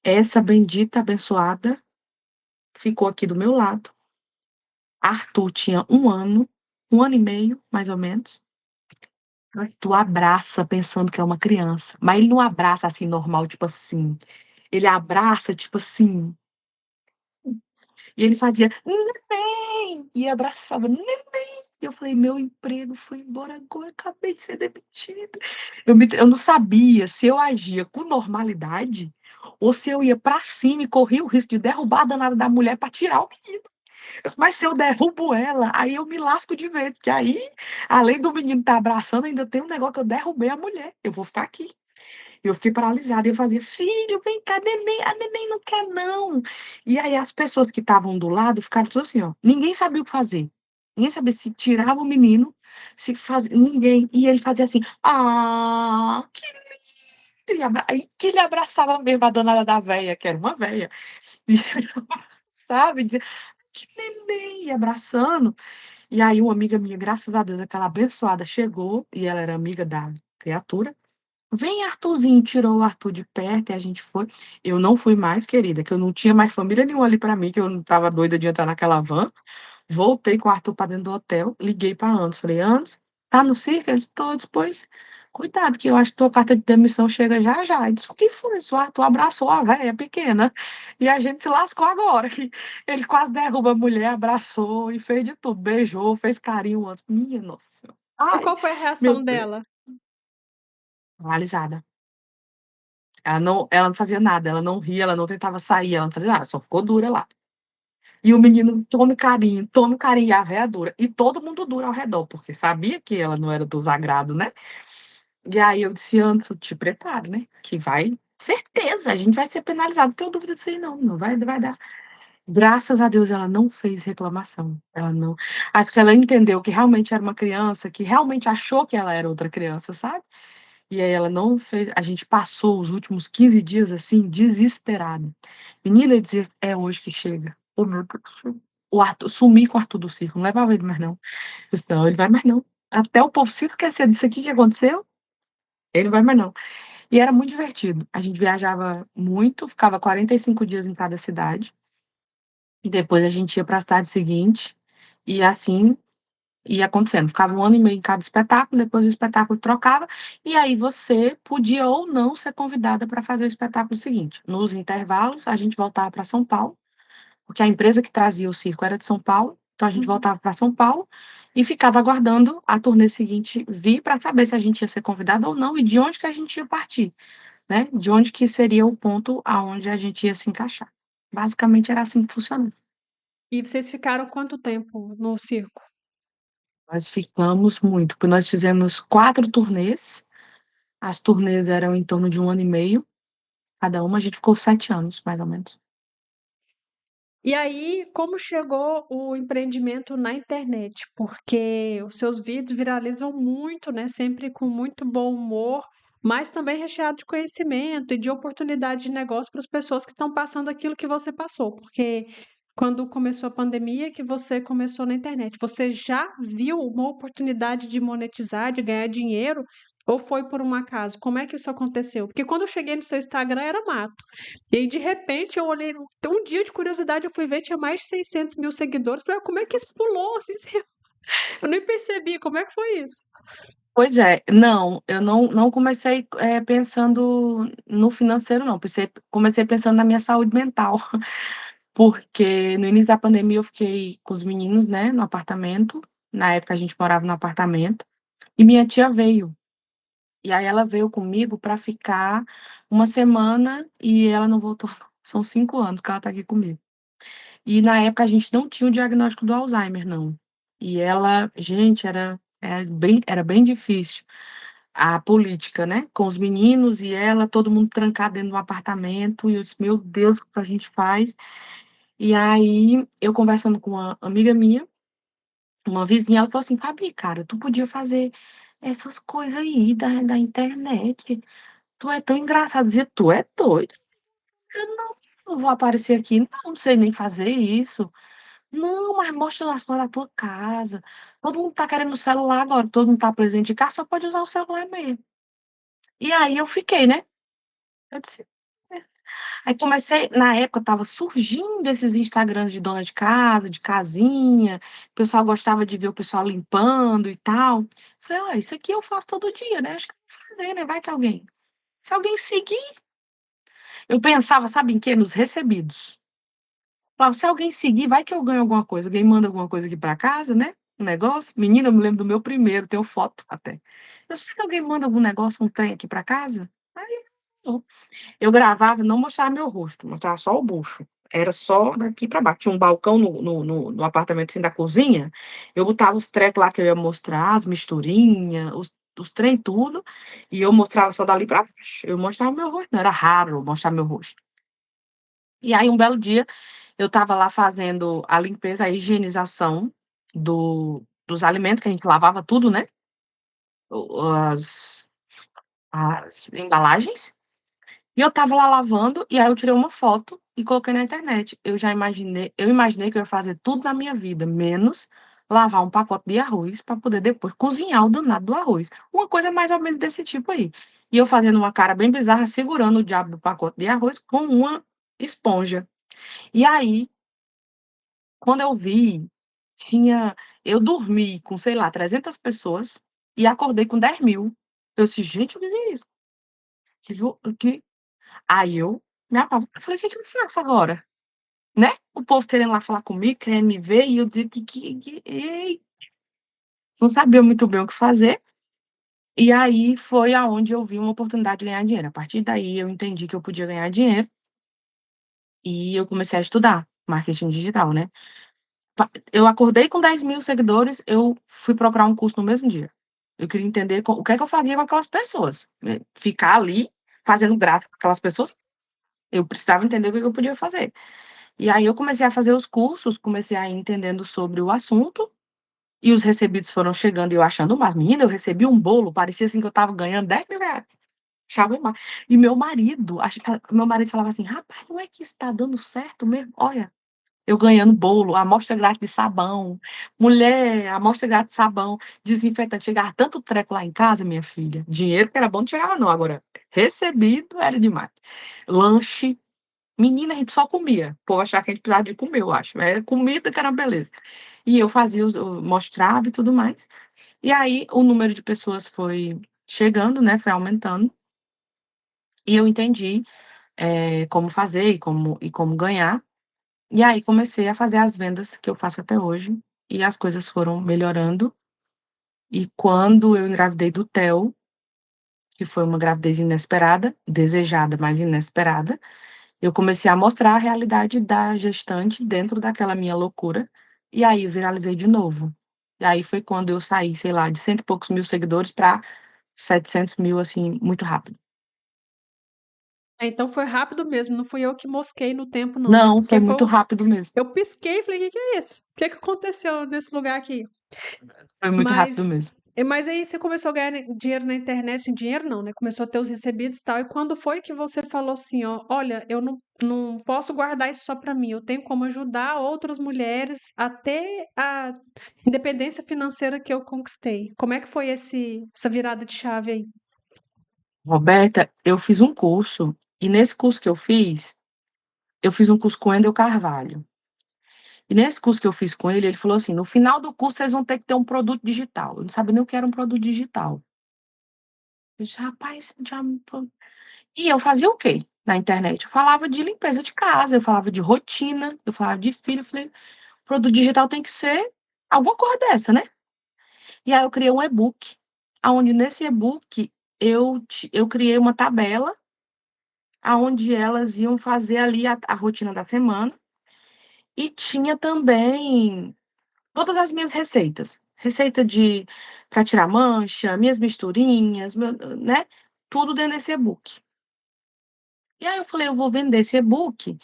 essa bendita abençoada ficou aqui do meu lado. Arthur tinha 1 ano e meio, mais ou menos. Arthur abraça pensando que é uma criança, mas ele não abraça, assim, normal, tipo assim, ele abraça, tipo assim, e ele fazia: "Neném", e abraçava: "Neném". E eu falei: "Meu emprego foi embora agora, acabei de ser demitida". Eu não sabia se eu agia com normalidade ou se eu ia pra cima e corria o risco de derrubar a danada da mulher pra tirar o menino. Mas se eu derrubo ela, aí eu me lasco de vez, porque aí, além do menino estar abraçando, ainda tem um negócio que eu derrubei a mulher, eu vou ficar aqui. Eu fiquei paralisada e eu fazia: "Filho, vem cá, neném, a neném não quer não". E aí as pessoas que estavam do lado ficaram tudo assim, ó, ninguém sabia o que fazer. Ninguém sabia se tirava o menino, se fazia ninguém. E ele fazia assim: "Ah, que lindo", aí que ele abraçava mesmo a danada da véia, que era uma véia, sabe, dizia: "Que neném", e abraçando. E aí uma amiga minha, graças a Deus, aquela abençoada chegou, e ela era amiga da criatura. "Vem Arthurzinho", tirou o Arthur de perto e a gente foi. Eu não fui mais, querida, que eu não tinha mais família nenhuma ali pra mim, que eu não estava doida de entrar naquela van. Voltei com o Arthur pra dentro do hotel, liguei pra Anderson, falei: "Anderson, tá no circo?" Ele disse: "Tô". "Pois, cuidado que eu acho que tua carta de demissão chega já já". Ele disse: "O que foi?" O Arthur abraçou a véia pequena, e a gente se lascou agora. Ele quase derruba a mulher, abraçou e fez de tudo, beijou, fez carinho antes. Minha nossa senhora. E Ai, qual foi a meu reação Deus. dela? Paralisada. Ela não fazia nada, ela não ria, ela não tentava sair, ela não fazia nada, só ficou dura lá. E o menino, tome carinho, e a véia dura. E todo mundo dura ao redor, porque sabia que ela não era dos agrado, né. E aí eu disse: "Anderson, te prepare, né, que vai certeza, a gente vai ser penalizado, não tenho dúvida disso aí não, não vai dar". Graças a Deus ela não fez reclamação, ela não acho que ela entendeu que realmente era uma criança, que realmente achou que ela era outra criança, sabe. E aí ela não fez a gente passou os últimos 15 dias, assim, desesperado. Menina, eu dizia: "É hoje que chega. Oh, meu Deus". O Arthur sumi com o Arthur do circo, não levava ele mais não. Eu disse: "Não, ele vai mais não. Até o povo se esquecer disso aqui que aconteceu, ele não vai mais não". E era muito divertido. A gente viajava muito, ficava 45 dias em cada cidade, e depois a gente ia para a cidade seguinte, e assim ia acontecendo. Ficava 1 ano e meio em cada espetáculo, depois o espetáculo trocava, e aí você podia ou não ser convidada para fazer o espetáculo seguinte. Nos intervalos, a gente voltava para São Paulo, porque a empresa que trazia o circo era de São Paulo, então a gente Uhum. voltava para São Paulo e ficava aguardando a turnê seguinte vir para saber se a gente ia ser convidada ou não e de onde que a gente ia partir, né, de onde que seria o ponto aonde a gente ia se encaixar. Basicamente era assim que funcionava. E vocês ficaram quanto tempo no circo? Nós ficamos muito, porque nós fizemos 4 turnês, as turnês eram em torno de 1 ano e meio, cada uma, a gente ficou 7 anos, mais ou menos. E aí, como chegou o empreendimento na internet? Porque os seus vídeos viralizam muito, né, sempre com muito bom humor, mas também recheado de conhecimento e de oportunidade de negócio para as pessoas que estão passando aquilo que você passou, porque quando começou a pandemia que você começou na internet, você já viu uma oportunidade de monetizar, de ganhar dinheiro, ou foi por um acaso? Como é que isso aconteceu? Porque quando eu cheguei no seu Instagram era mato. E aí, de repente, eu olhei um dia de curiosidade, eu fui ver, tinha mais de 600.000 seguidores, falei: "Ah, como é que isso pulou assim?" Eu nem percebi, como é que foi isso? Pois é, não, eu não comecei, pensando no financeiro não, comecei pensando na minha saúde mental, porque no início da pandemia eu fiquei com os meninos, né, no apartamento, na época a gente morava no apartamento, e minha tia veio. E aí ela veio comigo para ficar 1 semana e ela não voltou não, são 5 anos que ela tá aqui comigo. E na época a gente não tinha o diagnóstico do Alzheimer não. E ela gente, era bem difícil a política, né, com os meninos e ela, todo mundo trancado dentro de um apartamento, e eu disse: "Meu Deus, o que a gente faz?". E aí, eu conversando com uma amiga minha, uma vizinha, ela falou assim: "Fabi, cara, tu podia fazer essas coisas aí da internet. Tu é tão engraçado". Eu dizia: "Tu é doido? Eu não vou aparecer aqui, não sei nem fazer isso". "Não, mas mostra as coisas da tua casa. Todo mundo tá querendo o celular agora, todo mundo tá presente de casa, só pode usar o celular mesmo". E aí eu fiquei, né, eu disse: "É". Aí comecei na época estava surgindo esses Instagrams de dona de casa, de casinha, o pessoal gostava de ver o pessoal limpando e tal. Falei: "Olha, isso aqui eu faço todo dia, né, acho que eu vou fazer, né, vai que alguém se alguém seguir". Eu pensava, sabe em quê? Nos recebidos. Falava: "Se alguém seguir, vai que eu ganho alguma coisa, alguém manda alguma coisa aqui pra casa, né, um negócio". Menina, eu me lembro do meu primeiro, tenho foto até. Eu: "Será que alguém manda algum negócio, um trem aqui pra casa?". Aí eu gravava, não mostrava meu rosto, mostrava só o bucho. Era só daqui pra baixo. Tinha um balcão no apartamento, assim, da cozinha, eu botava os trecos lá que eu ia mostrar, as misturinha, os trem tudo, e eu mostrava só dali pra baixo. Eu mostrava meu rosto, não, era raro mostrar meu rosto. E aí um belo dia, eu estava lá fazendo a limpeza, a higienização dos alimentos, que a gente lavava tudo, né, o as embalagens. E eu estava lá lavando, e aí eu tirei uma foto e coloquei na internet. Eu imaginei que eu ia fazer tudo na minha vida, menos lavar um pacote de arroz para poder depois cozinhar o danado do arroz. Uma coisa mais ou menos desse tipo aí. E eu fazendo uma cara bem bizarra, segurando o diabo do pacote de arroz com uma esponja. E aí, quando eu vi, tinha eu dormi com, sei lá, 300 pessoas e acordei com 10.000. Eu disse: "Gente, o que é isso? Que". Aí eu me apavorei, eu falei: "O que que eu faço agora?", né, o povo querendo lá falar comigo, querendo me ver, e eu dizia que ei, não sabia muito bem o que fazer. E aí foi aonde eu vi uma oportunidade de ganhar dinheiro. A partir daí eu entendi que eu podia ganhar dinheiro, e eu comecei a estudar marketing digital, né. Eu acordei com 10.000 seguidores, eu fui procurar um curso no mesmo dia. Eu queria entender o que é que eu fazia com aquelas pessoas, ficar ali fazendo graça com aquelas pessoas, eu precisava entender o que que eu podia fazer. E aí eu comecei a fazer os cursos, comecei a ir entendendo sobre o assunto, e os recebidos foram chegando e eu achando mais menina, eu recebi um bolo, parecia assim que eu estava ganhando R$ 10.000. Achava o e meu marido falava assim: "Rapaz, não é que isso tá dando certo mesmo? Olha, eu ganhando bolo, amostra grátis de sabão, mulher, amostra grátis de sabão, desinfetante", chegava tanto treco lá em casa, minha filha, dinheiro que era bom não chegava não, agora recebido era demais. Lanche, menina, a gente só comia, o povo achava que a gente precisava de comer, eu acho, era comida que era beleza. E eu fazia eu mostrava e tudo mais. E aí o número de pessoas foi chegando, né, foi aumentando, e eu entendi, como fazer e como ganhar. E aí comecei a fazer as vendas que eu faço até hoje, e as coisas foram melhorando. E quando eu engravidei do Theo, que foi uma gravidez inesperada, desejada, mas inesperada, eu comecei a mostrar a realidade da gestante dentro daquela minha loucura, e aí eu viralizei de novo. E aí foi quando eu saí, sei lá, de cento e poucos mil seguidores para 700.000, assim, muito rápido. É, então foi rápido mesmo, não fui eu que mosquei no tempo não, né, Não, foi porque muito rápido mesmo, eu pisquei e falei: "Que é isso? O que que aconteceu nesse lugar aqui?". foi muito rápido Mas mesmo. mas aí você começou a ganhar dinheiro na internet, assim, dinheiro não, né, começou a ter os recebidos e tal, e quando foi que você falou assim: "Ó, olha, eu não posso guardar isso só para mim, eu tenho como ajudar outras mulheres a ter a independência financeira que eu conquistei". Como é que foi essa virada de chave aí? Roberta, eu fiz um curso, e nesse curso que eu fiz um curso com o Wendel Carvalho. E nesse curso que eu fiz com ele, ele falou assim: "No final do curso vocês vão ter que ter um produto digital". Eu não sabia nem o que era um produto digital. Eu disse: "Rapaz, já me po". E eu fazia o quê na internet? Eu falava de limpeza de casa, eu falava de rotina, eu falava de filho, eu falei: "Produto digital tem que ser alguma coisa dessa, né". E aí eu criei um e-book, aonde nesse e-book eu criei uma tabela, aonde elas iam fazer ali a rotina da semana, e tinha também todas as minhas receitas. Receita de para tirar mancha, minhas misturinhas, né, tudo dentro desse e-book. E aí eu falei: "Eu vou vender esse e-book,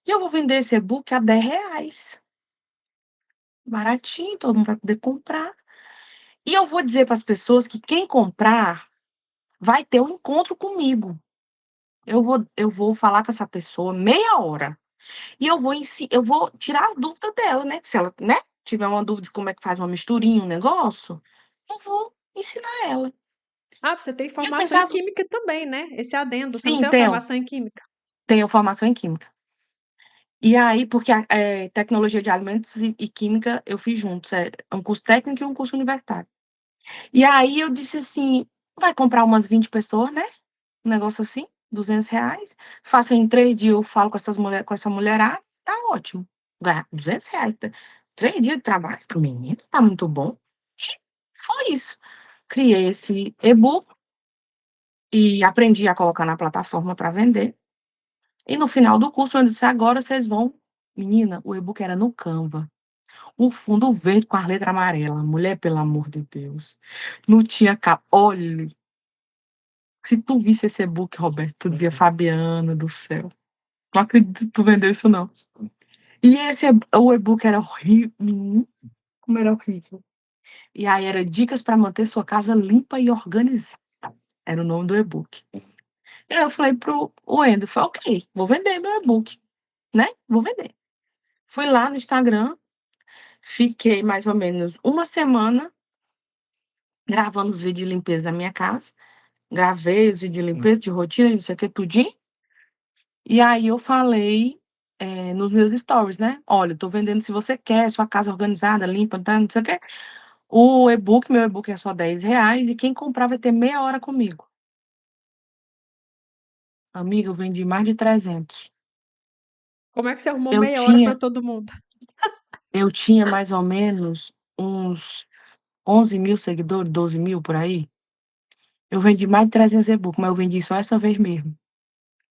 e eu vou vender esse e-book a R$ 10, baratinho, todo mundo vai poder comprar. E eu vou dizer para as pessoas que quem comprar vai ter um encontro comigo. Eu vou falar com essa pessoa meia hora, e eu vou tirar a dúvida dela, né, se ela, né, tiver uma dúvida de como é que faz uma misturinha, um negócio, eu vou ensinar ela". Ah, você tem E eu formação em pensava química também, né, esse adendo, você não sim, tem uma formação em química? tenho formação em química. E aí, porque tecnologia de alimentos e química eu fiz juntos, é um curso técnico e um curso universitário. E aí eu disse assim: "Vai comprar umas 20 pessoas, né, um negócio assim, R$ 200, faço em 3 dias, eu falo com essa mulherada, tá ótimo. Ganhar R$ 200, 3 dias de trabalho, menino, tá muito bom". E foi isso. Criei esse e-book e aprendi a colocar na plataforma para vender. E no final do curso eu disse: "Agora vocês vão". Menina, o e-book era no Canva, o fundo verde com as letras amarela, mulher, pelo amor de Deus, não tinha capa. Olhe, se tu visse esse e-book, Roberto, tu dizia: "Fabiana do céu, não acredito que tu vendeu isso não". E o e-book era horrível, menino, como era horrível. E aí era dicas para manter sua casa limpa e organizada, era o nome do e-book. E aí eu falei para o Wendel, falei: "Ok, vou vender meu e-book, né, vou vender". Fui lá no Instagram, fiquei mais ou menos uma semana gravando os vídeos de limpeza da minha casa, gravei os vídeos de limpeza, de rotina, não sei o que, tudinho. E aí eu falei, nos meus stories, né: "Olha, tô vendendo, se você quer sua casa organizada, limpa, tá, não sei o quê, meu e-book é só R$ 10 e quem comprar vai ter meia hora comigo". Amiga, eu vendi mais de 300. Como é que você arrumou Eu meia hora para tinha todo mundo? eu tinha mais ou menos uns 11.000 seguidores, 12.000 por aí. Eu vendi mais de 300 e-book, mas eu vendi só essa vez mesmo.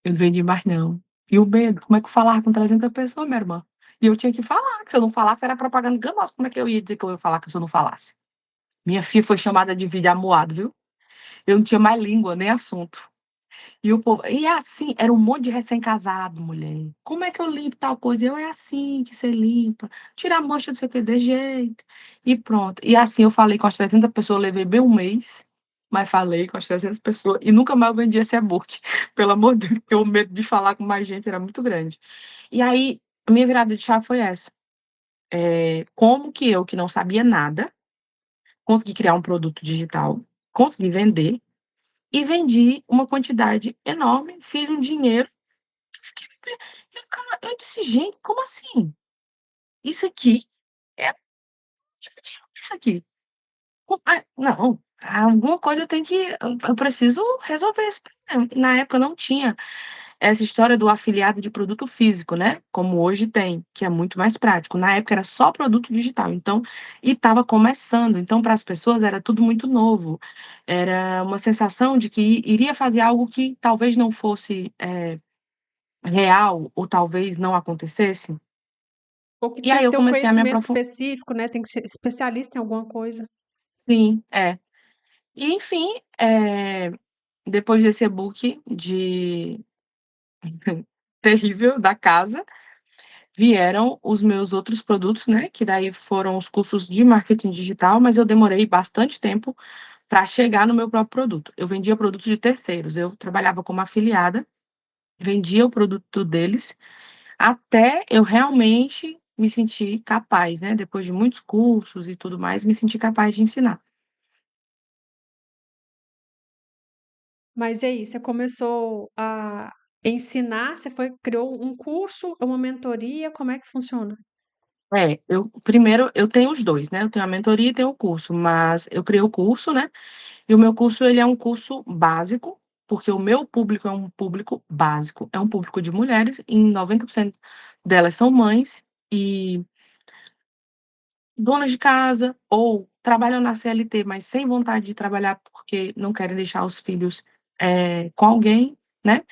Eu não vendi mais não. E o medo, como é que eu falava com 300 pessoas, minha irmã? E eu tinha que falar, que se eu não falasse era propaganda enganosa, como é que eu ia dizer que eu ia falar que se eu não falasse? Minha filha foi chamada de vídeo amuado, viu. Eu não tinha mais língua nem assunto. E o povo e é assim, era um monte de recém-casado, mulher. "Como é que eu limpo tal coisa?" Eu: "É assim que você limpa, tira a mancha, não sei o quê, desse jeito", e pronto. E assim eu falei com as 300 pessoas, eu levei bem um mês, mas falei com as 300 pessoas e nunca mais eu vendi esse e-book, pelo amor de Deus, porque o medo de falar com mais gente era muito grande. E aí, a minha virada de chave foi essa, como que eu, que não sabia nada, consegui criar um produto digital, consegui vender, e vendi uma quantidade enorme, fiz um dinheiro. Eu disse: "Gente, como assim? Isso aqui é isso aqui, não, alguma coisa eu tenho que eu preciso resolver esse problema", que na época não tinha essa história do afiliado de produto físico, né, como hoje tem, que é muito mais prático. Na época era só produto digital, então e estava começando, então para as pessoas era tudo muito novo. Era uma sensação de que iria fazer algo que talvez não fosse, real ou talvez não acontecesse. Ou que E tinha aí que eu ter um comecei a me conhecimento aprofun específico, né, tem que ser especialista em alguma coisa. sim, é. E enfim, depois desse e-book de terrível da casa, vieram os meus outros produtos, né, que daí foram os cursos de marketing digital, mas eu demorei bastante tempo para chegar no meu próprio produto. Eu vendia produtos de terceiros, eu trabalhava como afiliada, vendia o produto deles, até eu realmente me sentir capaz, né, depois de muitos cursos e tudo mais, me sentir capaz de ensinar. Mas e aí, você começou a ensinar, você foi criou um curso, uma mentoria, como é que funciona? É, eu primeiro eu tenho os 2, né, eu tenho a mentoria e tenho o curso, mas eu criei o curso, né, e o meu curso ele é um curso básico, porque o meu público é um público básico, é um público de mulheres e 90% delas são mães e donas de casa ou trabalham na CLT, mas sem vontade de trabalhar, porque não querem deixar os filhos, com alguém, né.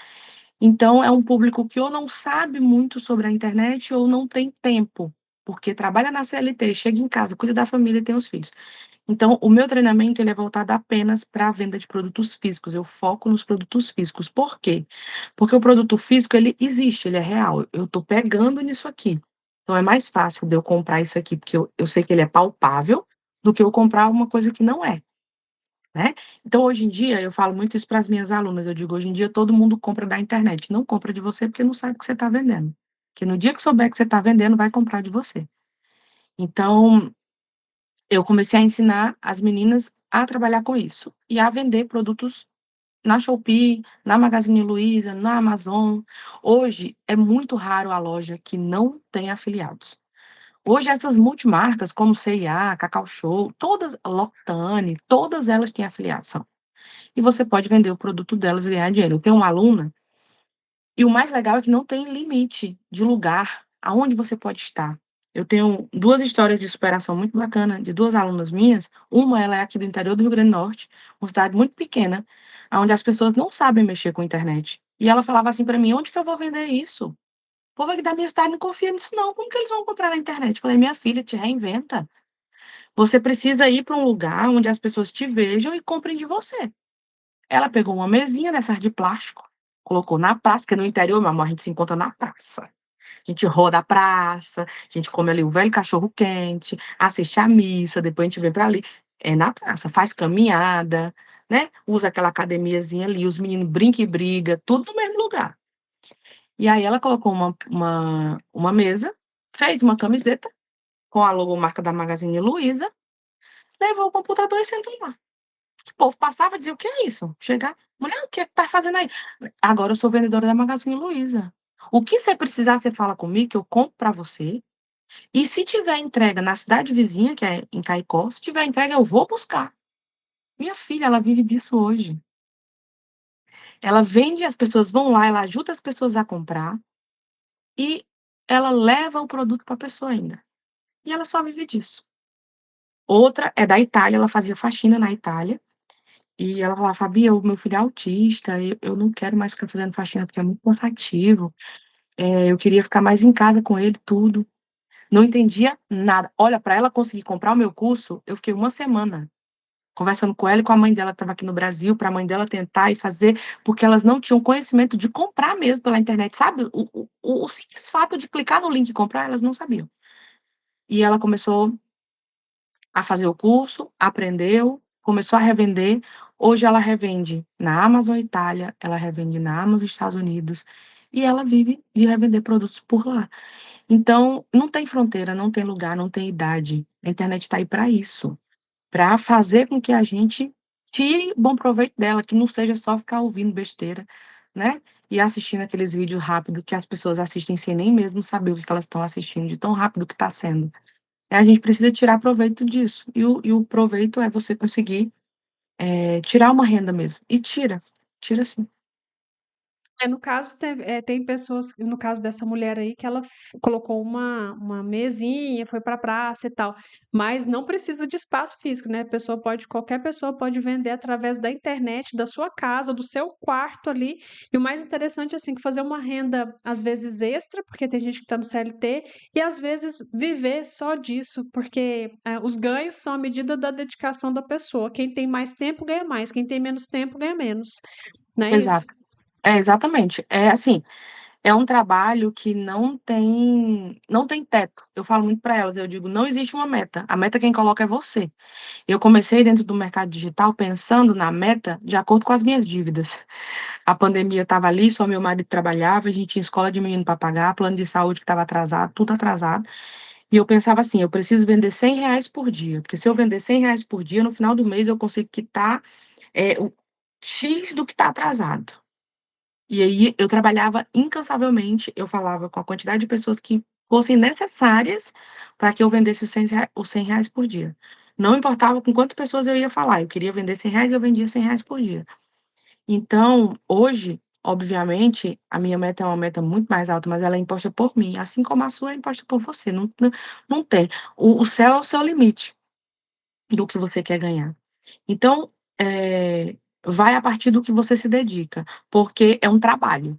Então é um público que ou não sabe muito sobre a internet ou não tem tempo, porque trabalha na CLT, chega em casa, cuida da família e tem os filhos. Então o meu treinamento ele é voltado apenas para a venda de produtos físicos, eu foco nos produtos físicos. Por quê? Porque o produto físico ele existe, ele é real, eu estou pegando nisso aqui. Então é mais fácil de eu comprar isso aqui, porque eu sei que ele é palpável, do que eu comprar uma coisa que não é. Né. Então hoje em dia eu falo muito isso para as minhas alunas, eu digo: "Hoje em dia todo mundo compra da internet, não compra de você porque não sabe o que você está vendendo, que no dia que souber que você está vendendo vai comprar de você". Então, eu comecei a ensinar as meninas a trabalhar com isso, e a vender produtos na Shopee, na Magazine Luiza, na Amazon. Hoje é muito raro a loja que não tem afiliados. Hoje essas multimarcas como C&A, Cacau Show, todas Loctane, todas elas têm afiliação. E você pode vender o produto delas e ganhar dinheiro. Eu tenho uma aluna, e o mais legal é que não tem limite de lugar aonde você pode estar. Eu tenho 2 histórias de superação muito bacana de 2 alunas minhas, uma ela é aqui do interior do Rio Grande do Norte, uma cidade muito pequena, aonde as pessoas não sabem mexer com a internet. E ela falava assim para mim: "Onde que eu vou vender isso? O povo aqui da minha cidade não confia nisso não, como que eles vão comprar na internet?" Eu falei: "Minha filha, te reinventa. Você precisa ir para um lugar onde as pessoas te vejam e comprem de você". Ela pegou uma mesinha dessas de plástico, colocou na praça, porque no interior, meu amor, a gente se encontra na praça. A gente roda a praça, a gente come ali o velho cachorro-quente, assiste a missa, depois a gente vem pra ali. É na praça, faz caminhada, né, usa aquela academiazinha ali, os meninos brinca e briga, tudo no mesmo lugar. E aí ela colocou uma mesa, fez uma camiseta com a logomarca da Magazine Luiza, levou o computador e sentou lá. O povo passava e dizia: "O que é isso?" Chegava: "Mulher, o que tá fazendo aí?" "Agora eu sou vendedora da Magazine Luiza. O que você precisar, você fala comigo que eu compro pra você, e se tiver entrega na cidade vizinha, que é em Caicó, se tiver entrega eu vou buscar." Minha filha, ela vive disso hoje. Ela vende, as pessoas vão lá, ela ajuda as pessoas a comprar, e ela leva o produto pra pessoa ainda. E ela só vive disso. Outra é da Itália, ela fazia faxina na Itália. E ela falava: "Fabi, o meu filho é autista, eu não quero mais ficar fazendo faxina, porque é muito cansativo, eu queria ficar mais em casa com ele, tudo". Não entendia nada. Olha, para ela conseguir comprar o meu curso, eu fiquei uma semana conversando com ela e com a mãe dela que estava aqui no Brasil, para a mãe dela tentar e fazer, porque elas não tinham conhecimento de comprar mesmo pela internet, sabe? O simples fato de clicar no link e comprar, elas não sabiam. E ela começou a fazer o curso, aprendeu, começou a revender. Hoje ela revende na Amazon Itália, ela revende na Amazon Estados Unidos e ela vive de revender produtos por lá. Então, não tem fronteira, não tem lugar, não tem idade. A internet está aí para isso, para fazer com que a gente tire bom proveito dela, que não seja só ficar ouvindo besteira, né, e assistindo aqueles vídeos rápidos que as pessoas assistem sem nem mesmo saber o que elas estão assistindo, de tão rápido que está sendo. A gente precisa tirar proveito disso, e o proveito é você conseguir, tirar uma renda mesmo, e tira sim. No caso, tem pessoas no caso dessa mulher aí que ela colocou uma mesinha, foi pra praça e tal, mas não precisa de espaço físico, né, qualquer pessoa pode vender através da internet, da sua casa, do seu quarto ali, e o mais interessante, assim, que fazer uma renda, às vezes extra, porque tem gente que está no CLT, e às vezes viver só disso, porque, os ganhos são a medida da dedicação da pessoa, quem tem mais tempo ganha mais, quem tem menos tempo ganha menos, não é isso? Exato. É, exatamente. É assim, é um trabalho que não tem teto. Eu falo muito para elas, eu digo: "Não existe uma meta, a meta quem coloca é você". Eu comecei dentro do mercado digital pensando na meta de acordo com as minhas dívidas. A pandemia estava ali, só meu marido trabalhava, a gente tinha escola de menino para pagar, plano de saúde que estava atrasado, tudo atrasado. E eu pensava assim: "Eu preciso vender R$ 100 por dia, porque se eu vender R$ 100 por dia, no final do mês eu consigo quitar, o X do que está atrasado". E aí eu trabalhava incansavelmente, eu falava com a quantidade de pessoas que fossem necessárias para que eu vendesse os R$ 100 por dia. Não importava com quantas pessoas eu ia falar, eu queria vender R$ 100 e eu vendia R$ 100 por dia. Então, hoje, obviamente, a minha meta é uma meta muito mais alta, mas ela é imposta por mim, assim como a sua é imposta por você, não tem. O céu é o seu limite do que você quer ganhar. Então, vai a partir do que você se dedica, porque é um trabalho.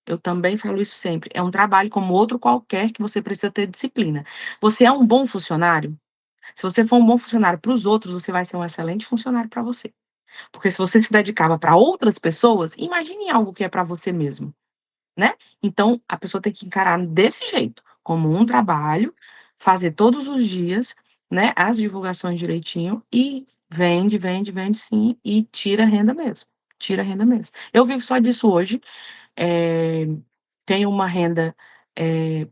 Eu também falo isso sempre, é um trabalho como outro qualquer que você precisa ter disciplina. Você é um bom funcionário? Se você for um bom funcionário para os outros, você vai ser um excelente funcionário para você. Porque se você se dedicava para outras pessoas, imagine algo que é para você mesmo, né. Então, a pessoa tem que encarar desse jeito, como um trabalho, fazer todos os dias, né, as divulgações direitinho e vende, vende, vende sim, e tira renda mesmo, tira renda mesmo. Eu vivo só disso hoje, eh, tenho uma renda, eh,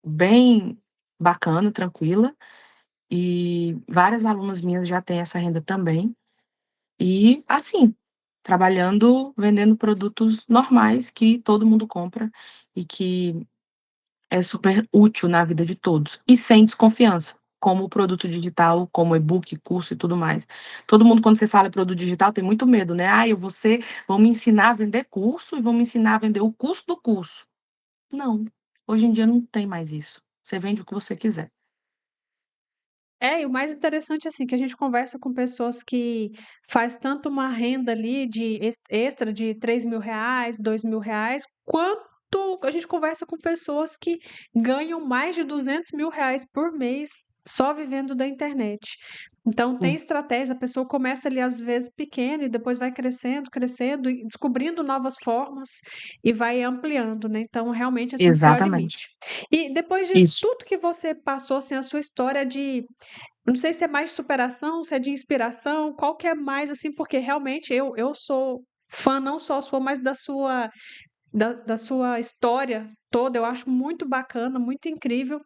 bem bacana, tranquila, e várias alunas minhas já têm essa renda também. E, assim, trabalhando, vendendo produtos normais que todo mundo compra e que é super útil na vida de todos, e sem desconfiança, como o produto digital, como e-book, curso e tudo mais. Todo mundo quando você fala em produto digital tem muito medo, né: "Ai, vão me ensinar a vender curso e vão me ensinar a vender o custo do curso". Não, hoje em dia não tem mais isso. Você vende o que você quiser. É, e o mais interessante, assim, que a gente conversa com pessoas que faz tanto uma renda ali de extra de R$ 3.000, R$ 2.000, quanto a gente conversa com pessoas que ganham mais de R$ 200.000 por mês só vivendo da internet. Então tem Sim, estratégia, a pessoa começa ali às vezes pequena e depois vai crescendo, crescendo e descobrindo novas formas e vai ampliando, né, então realmente, assim, o céu é o exatamente. limite. E depois de Isso. tudo que você passou, assim, a sua história de não sei se é mais de superação, se é de inspiração, qual que é mais, assim, porque realmente eu sou fã não só sua, mas da sua história toda, eu acho muito bacana, muito incrível.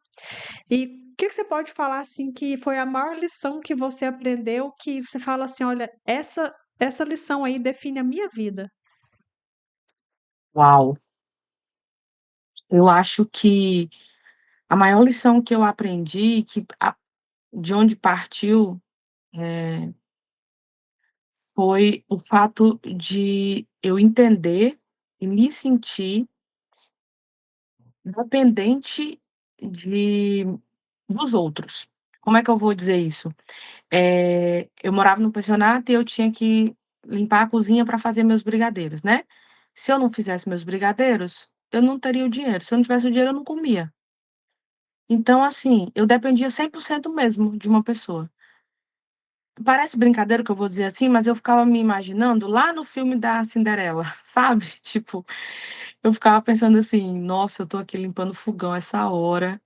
E o que que você pode falar, assim, que foi a maior lição que você aprendeu, que você fala assim: "Olha, essa lição aí define a minha vida"? Uau! Eu acho que a maior lição que eu aprendi, de onde partiu, eh, foi o fato de eu entender e me sentir dependente de dos outros. Como é que eu vou dizer isso? Eu morava no pensionato e eu tinha que limpar a cozinha para fazer meus brigadeiros, né. Se eu não fizesse meus brigadeiros, eu não teria o dinheiro, se eu não tivesse o dinheiro eu não comia. Então, assim, eu dependia 100% mesmo de uma pessoa. Parece brincadeira o que eu vou dizer assim, mas eu ficava me imaginando lá no filme da Cinderela, sabe? Tipo, eu ficava pensando assim: "Nossa, eu tô aqui limpando o fogão essa hora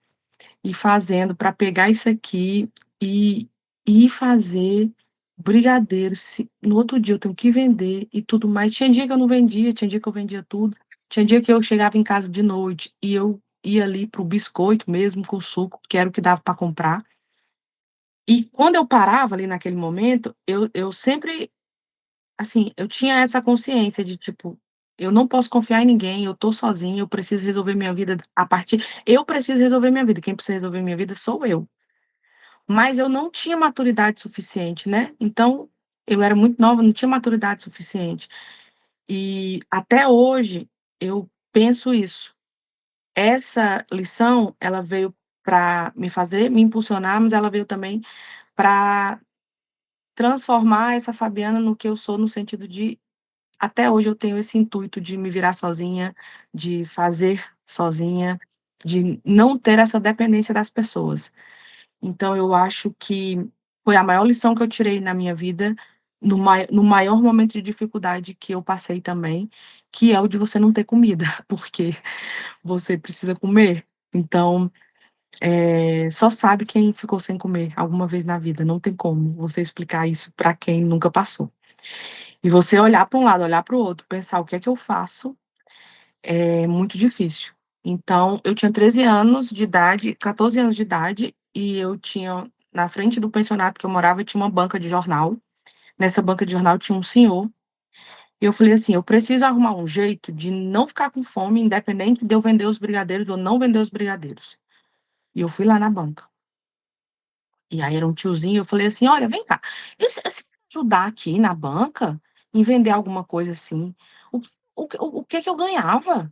e fazendo para pegar isso aqui e ir fazer brigadeiro, se no outro dia eu tenho que vender e tudo mais". Tinha dia que eu não vendia, tinha dia que eu vendia tudo, tinha dia que eu chegava em casa de noite e eu ia ali para o biscoito mesmo com suco, que era o que dava para comprar. E quando eu parava ali naquele momento, eu sempre, assim, eu tinha essa consciência de tipo: "Eu não posso confiar em ninguém, eu tô sozinha, eu preciso resolver minha vida a partir eu preciso resolver minha vida, quem precisa resolver minha vida sou eu". Mas eu não tinha maturidade suficiente, né, então eu era muito nova, não tinha maturidade suficiente. E até hoje eu penso isso. Essa lição, ela veio para me fazer me impulsionar, mas ela veio também para transformar essa Fabiana no que eu sou, no sentido de até hoje eu tenho esse intuito de me virar sozinha, de fazer sozinha, de não ter essa dependência das pessoas. Então eu acho que foi a maior lição que eu tirei na minha vida, no maior momento de dificuldade que eu passei também, que é o de você não ter comida, porque você precisa comer. Então, só sabe quem ficou sem comer alguma vez na vida, não tem como você explicar isso para quem nunca passou. E você olhar para um lado, olhar para o outro, pensar: "O que é que eu faço?", é muito difícil. Então, eu tinha 13 anos de idade, 14 anos de idade, e eu tinha na frente do pensionato que eu morava, tinha uma banca de jornal. Nessa banca de jornal tinha um senhor, e eu falei assim: "Eu preciso arrumar um jeito de não ficar com fome, independente de eu vender os brigadeiros ou não vender os brigadeiros". E eu fui lá na banca. E aí era um tiozinho, eu falei assim: "Olha, vem cá, e se ajudar aqui na banca, em vender alguma coisa assim, o que o que é que eu ganhava?".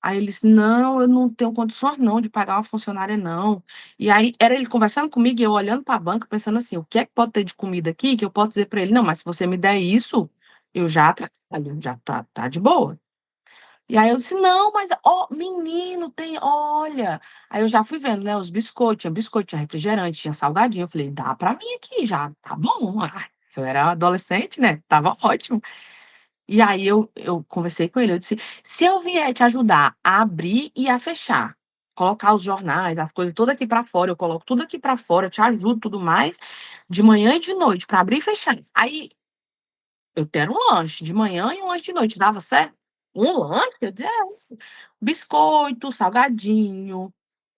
Aí ele disse: "Não, eu não tenho condições não de pagar uma funcionária não". E aí era ele conversando comigo e eu olhando para a banca pensando assim: "O que é que pode ter de comida aqui que eu posso dizer para ele: 'Não, mas se você me der isso, eu já trabalho, já tá de boa'". E aí eu disse: "Não, mas ó, menino, tem olha". Aí eu já fui vendo, né, os biscoitos, tinha biscoito, tinha refrigerante, tinha salgadinho, eu falei: "Dá pra mim aqui já, tá bom". Eu era adolescente, né, tava ótimo. E aí eu conversei com ele, eu disse: "Se eu vier te ajudar a abrir e a fechar, colocar os jornais, as coisas tudo aqui pra fora, eu coloco tudo aqui pra fora, eu te ajudo tudo mais, de manhã e de noite pra abrir e fechar. Aí eu quero um lanche de manhã e um lanche de noite, dava certo?". "Um lanche?", eu dizia: "É". Biscoito, salgadinho,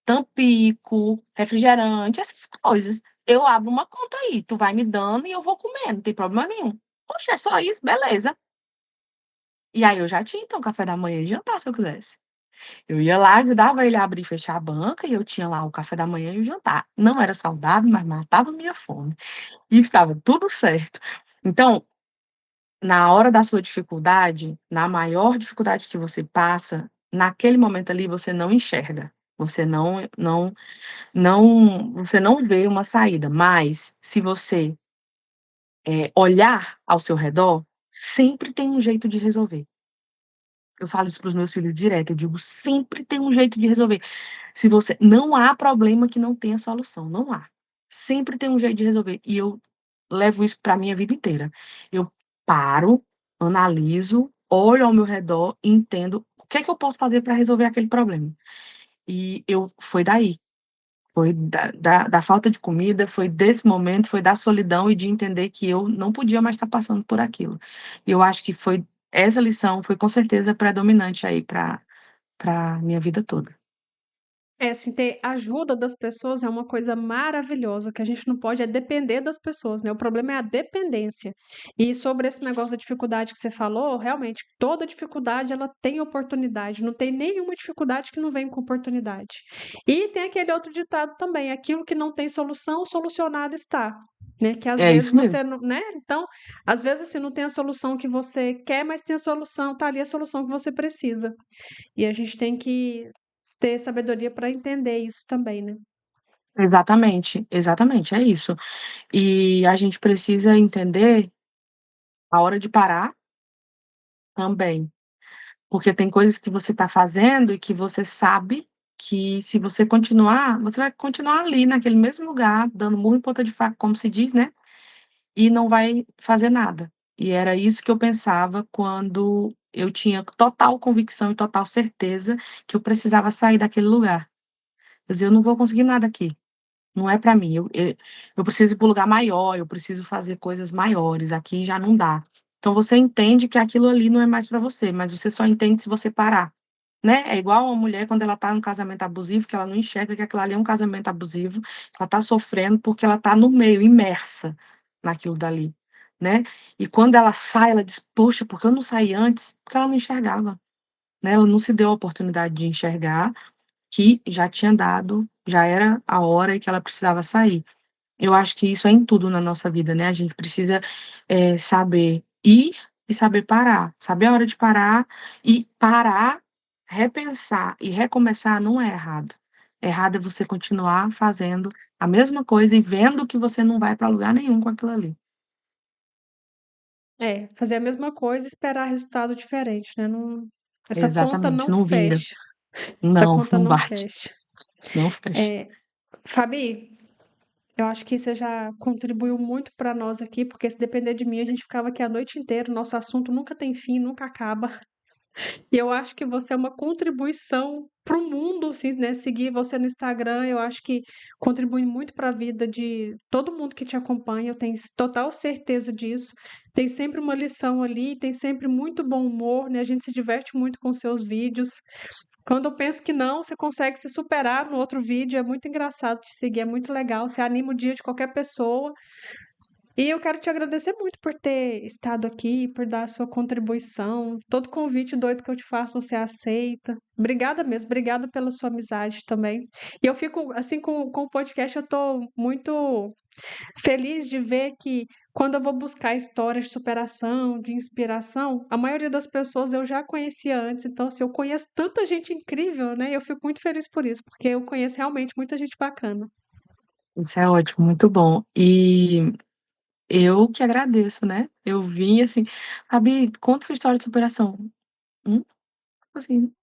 tampico, refrigerante, essas coisas. Eu abro uma conta aí, tu vai me dando e eu vou comendo, não tem problema nenhum. Poxa, é só isso? Beleza. E aí eu já tinha então café da manhã e jantar se eu quisesse. Eu ia lá, ajudava ele a abrir e fechar a banca e eu tinha lá o café da manhã e o jantar. Não era saudável, mas matava minha fome e estava tudo certo. Então, na hora da sua dificuldade, na maior dificuldade que você passa, naquele momento ali você não enxerga, você você não vê uma saída, mas se você, olhar ao seu redor, sempre tem um jeito de resolver. Eu falo isso para os meus filhos direto, eu digo: "Sempre tem um jeito de resolver". Se você não há problema que não tenha solução, não há. Sempre tem um jeito de resolver e eu levo isso para minha vida inteira. Eu paro, analiso, olho ao meu redor e entendo o que é que eu posso fazer para resolver aquele problema. E eu foi daí, foi da falta de comida, foi desse momento, foi da solidão e de entender que eu não podia mais estar passando por aquilo. E eu acho que foi essa lição foi com certeza predominante aí para minha vida toda. É, assim, ter ajuda das pessoas é uma coisa maravilhosa, o que a gente não pode é depender das pessoas, né, o problema é a dependência. E sobre esse negócio da dificuldade que você falou, realmente, toda dificuldade ela tem oportunidade, não tem nenhuma dificuldade que não vem com oportunidade. E tem aquele outro ditado também: "Aquilo que não tem solução, solucionado está", né, que às É vezes isso mesmo. você não, né, então, às vezes, assim, não tem a solução que você quer, mas tem a solução, tá ali a solução que você precisa. E a gente tem que ter sabedoria para entender isso também, né. Exatamente, exatamente, é isso. E a gente precisa entender a hora de parar também, porque tem coisas que você está fazendo e que você sabe que se você continuar, você vai continuar ali naquele mesmo lugar, dando murro em ponta de faca, como se diz, né, e não vai fazer nada. E era isso que eu pensava quando eu tinha total convicção e total certeza que eu precisava sair daquele lugar. Eu dizia: "Eu não vou conseguir nada aqui". Não é para mim, eu preciso ir para um lugar maior, eu preciso fazer coisas maiores, aqui já não dá. Então você entende que aquilo ali não é mais para você, mas você só entende se você parar, né. É igual uma mulher quando ela tá num casamento abusivo, que ela não enxerga que aquilo ali é um casamento abusivo, ela tá sofrendo porque ela tá no meio, imersa naquilo dali, né. E quando ela sai, ela diz: "Poxa, por que eu não saí antes?" Porque ela não enxergava, né, ela não se deu a oportunidade de enxergar que já tinha dado, já era a hora e que ela precisava sair. Eu acho que isso é em tudo na nossa vida, né, a gente precisa, saber ir e saber parar, saber a hora de parar e parar, repensar e recomeçar não é errado. Errado é você continuar fazendo a mesma coisa e vendo que você não vai para lugar nenhum com aquilo ali. É, fazer a mesma coisa e esperar resultado diferente, né, não, essa conta Exatamente, não não vira. fecha, essa Não, conta não não bate, fecha. não fecha. Eh, Fabi, eu acho que você já contribuiu muito para nós aqui, porque se depender de mim a gente ficava aqui a noite inteira, o nosso assunto nunca tem fim, nunca acaba. E eu acho que você é uma contribuição para o mundo, assim, né, seguir você no Instagram, eu acho que contribui muito para a vida de todo mundo que te acompanha, eu tenho total certeza disso. Tem sempre uma lição ali, tem sempre muito bom humor, né, a gente se diverte muito com seus vídeos. Quando eu penso que não, você consegue se superar no outro vídeo, é muito engraçado te seguir, é muito legal, você anima o dia de qualquer pessoa. E eu quero te agradecer muito por ter estado aqui, por dar a sua contribuição. Todo convite doido que eu te faço, você aceita. Obrigada mesmo, obrigada pela sua amizade também. E eu fico, assim, com o podcast, eu tô muito feliz de ver que quando eu vou buscar histórias de superação, de inspiração, a maioria das pessoas eu já conhecia antes. Então, assim, eu conheço tanta gente incrível, né? E eu fico muito feliz por isso, porque eu conheço realmente muita gente bacana. Isso é ótimo, muito bom. E eu que agradeço, né. Eu vim assim: "Fabi, conta sua história de superação". Tipo assim,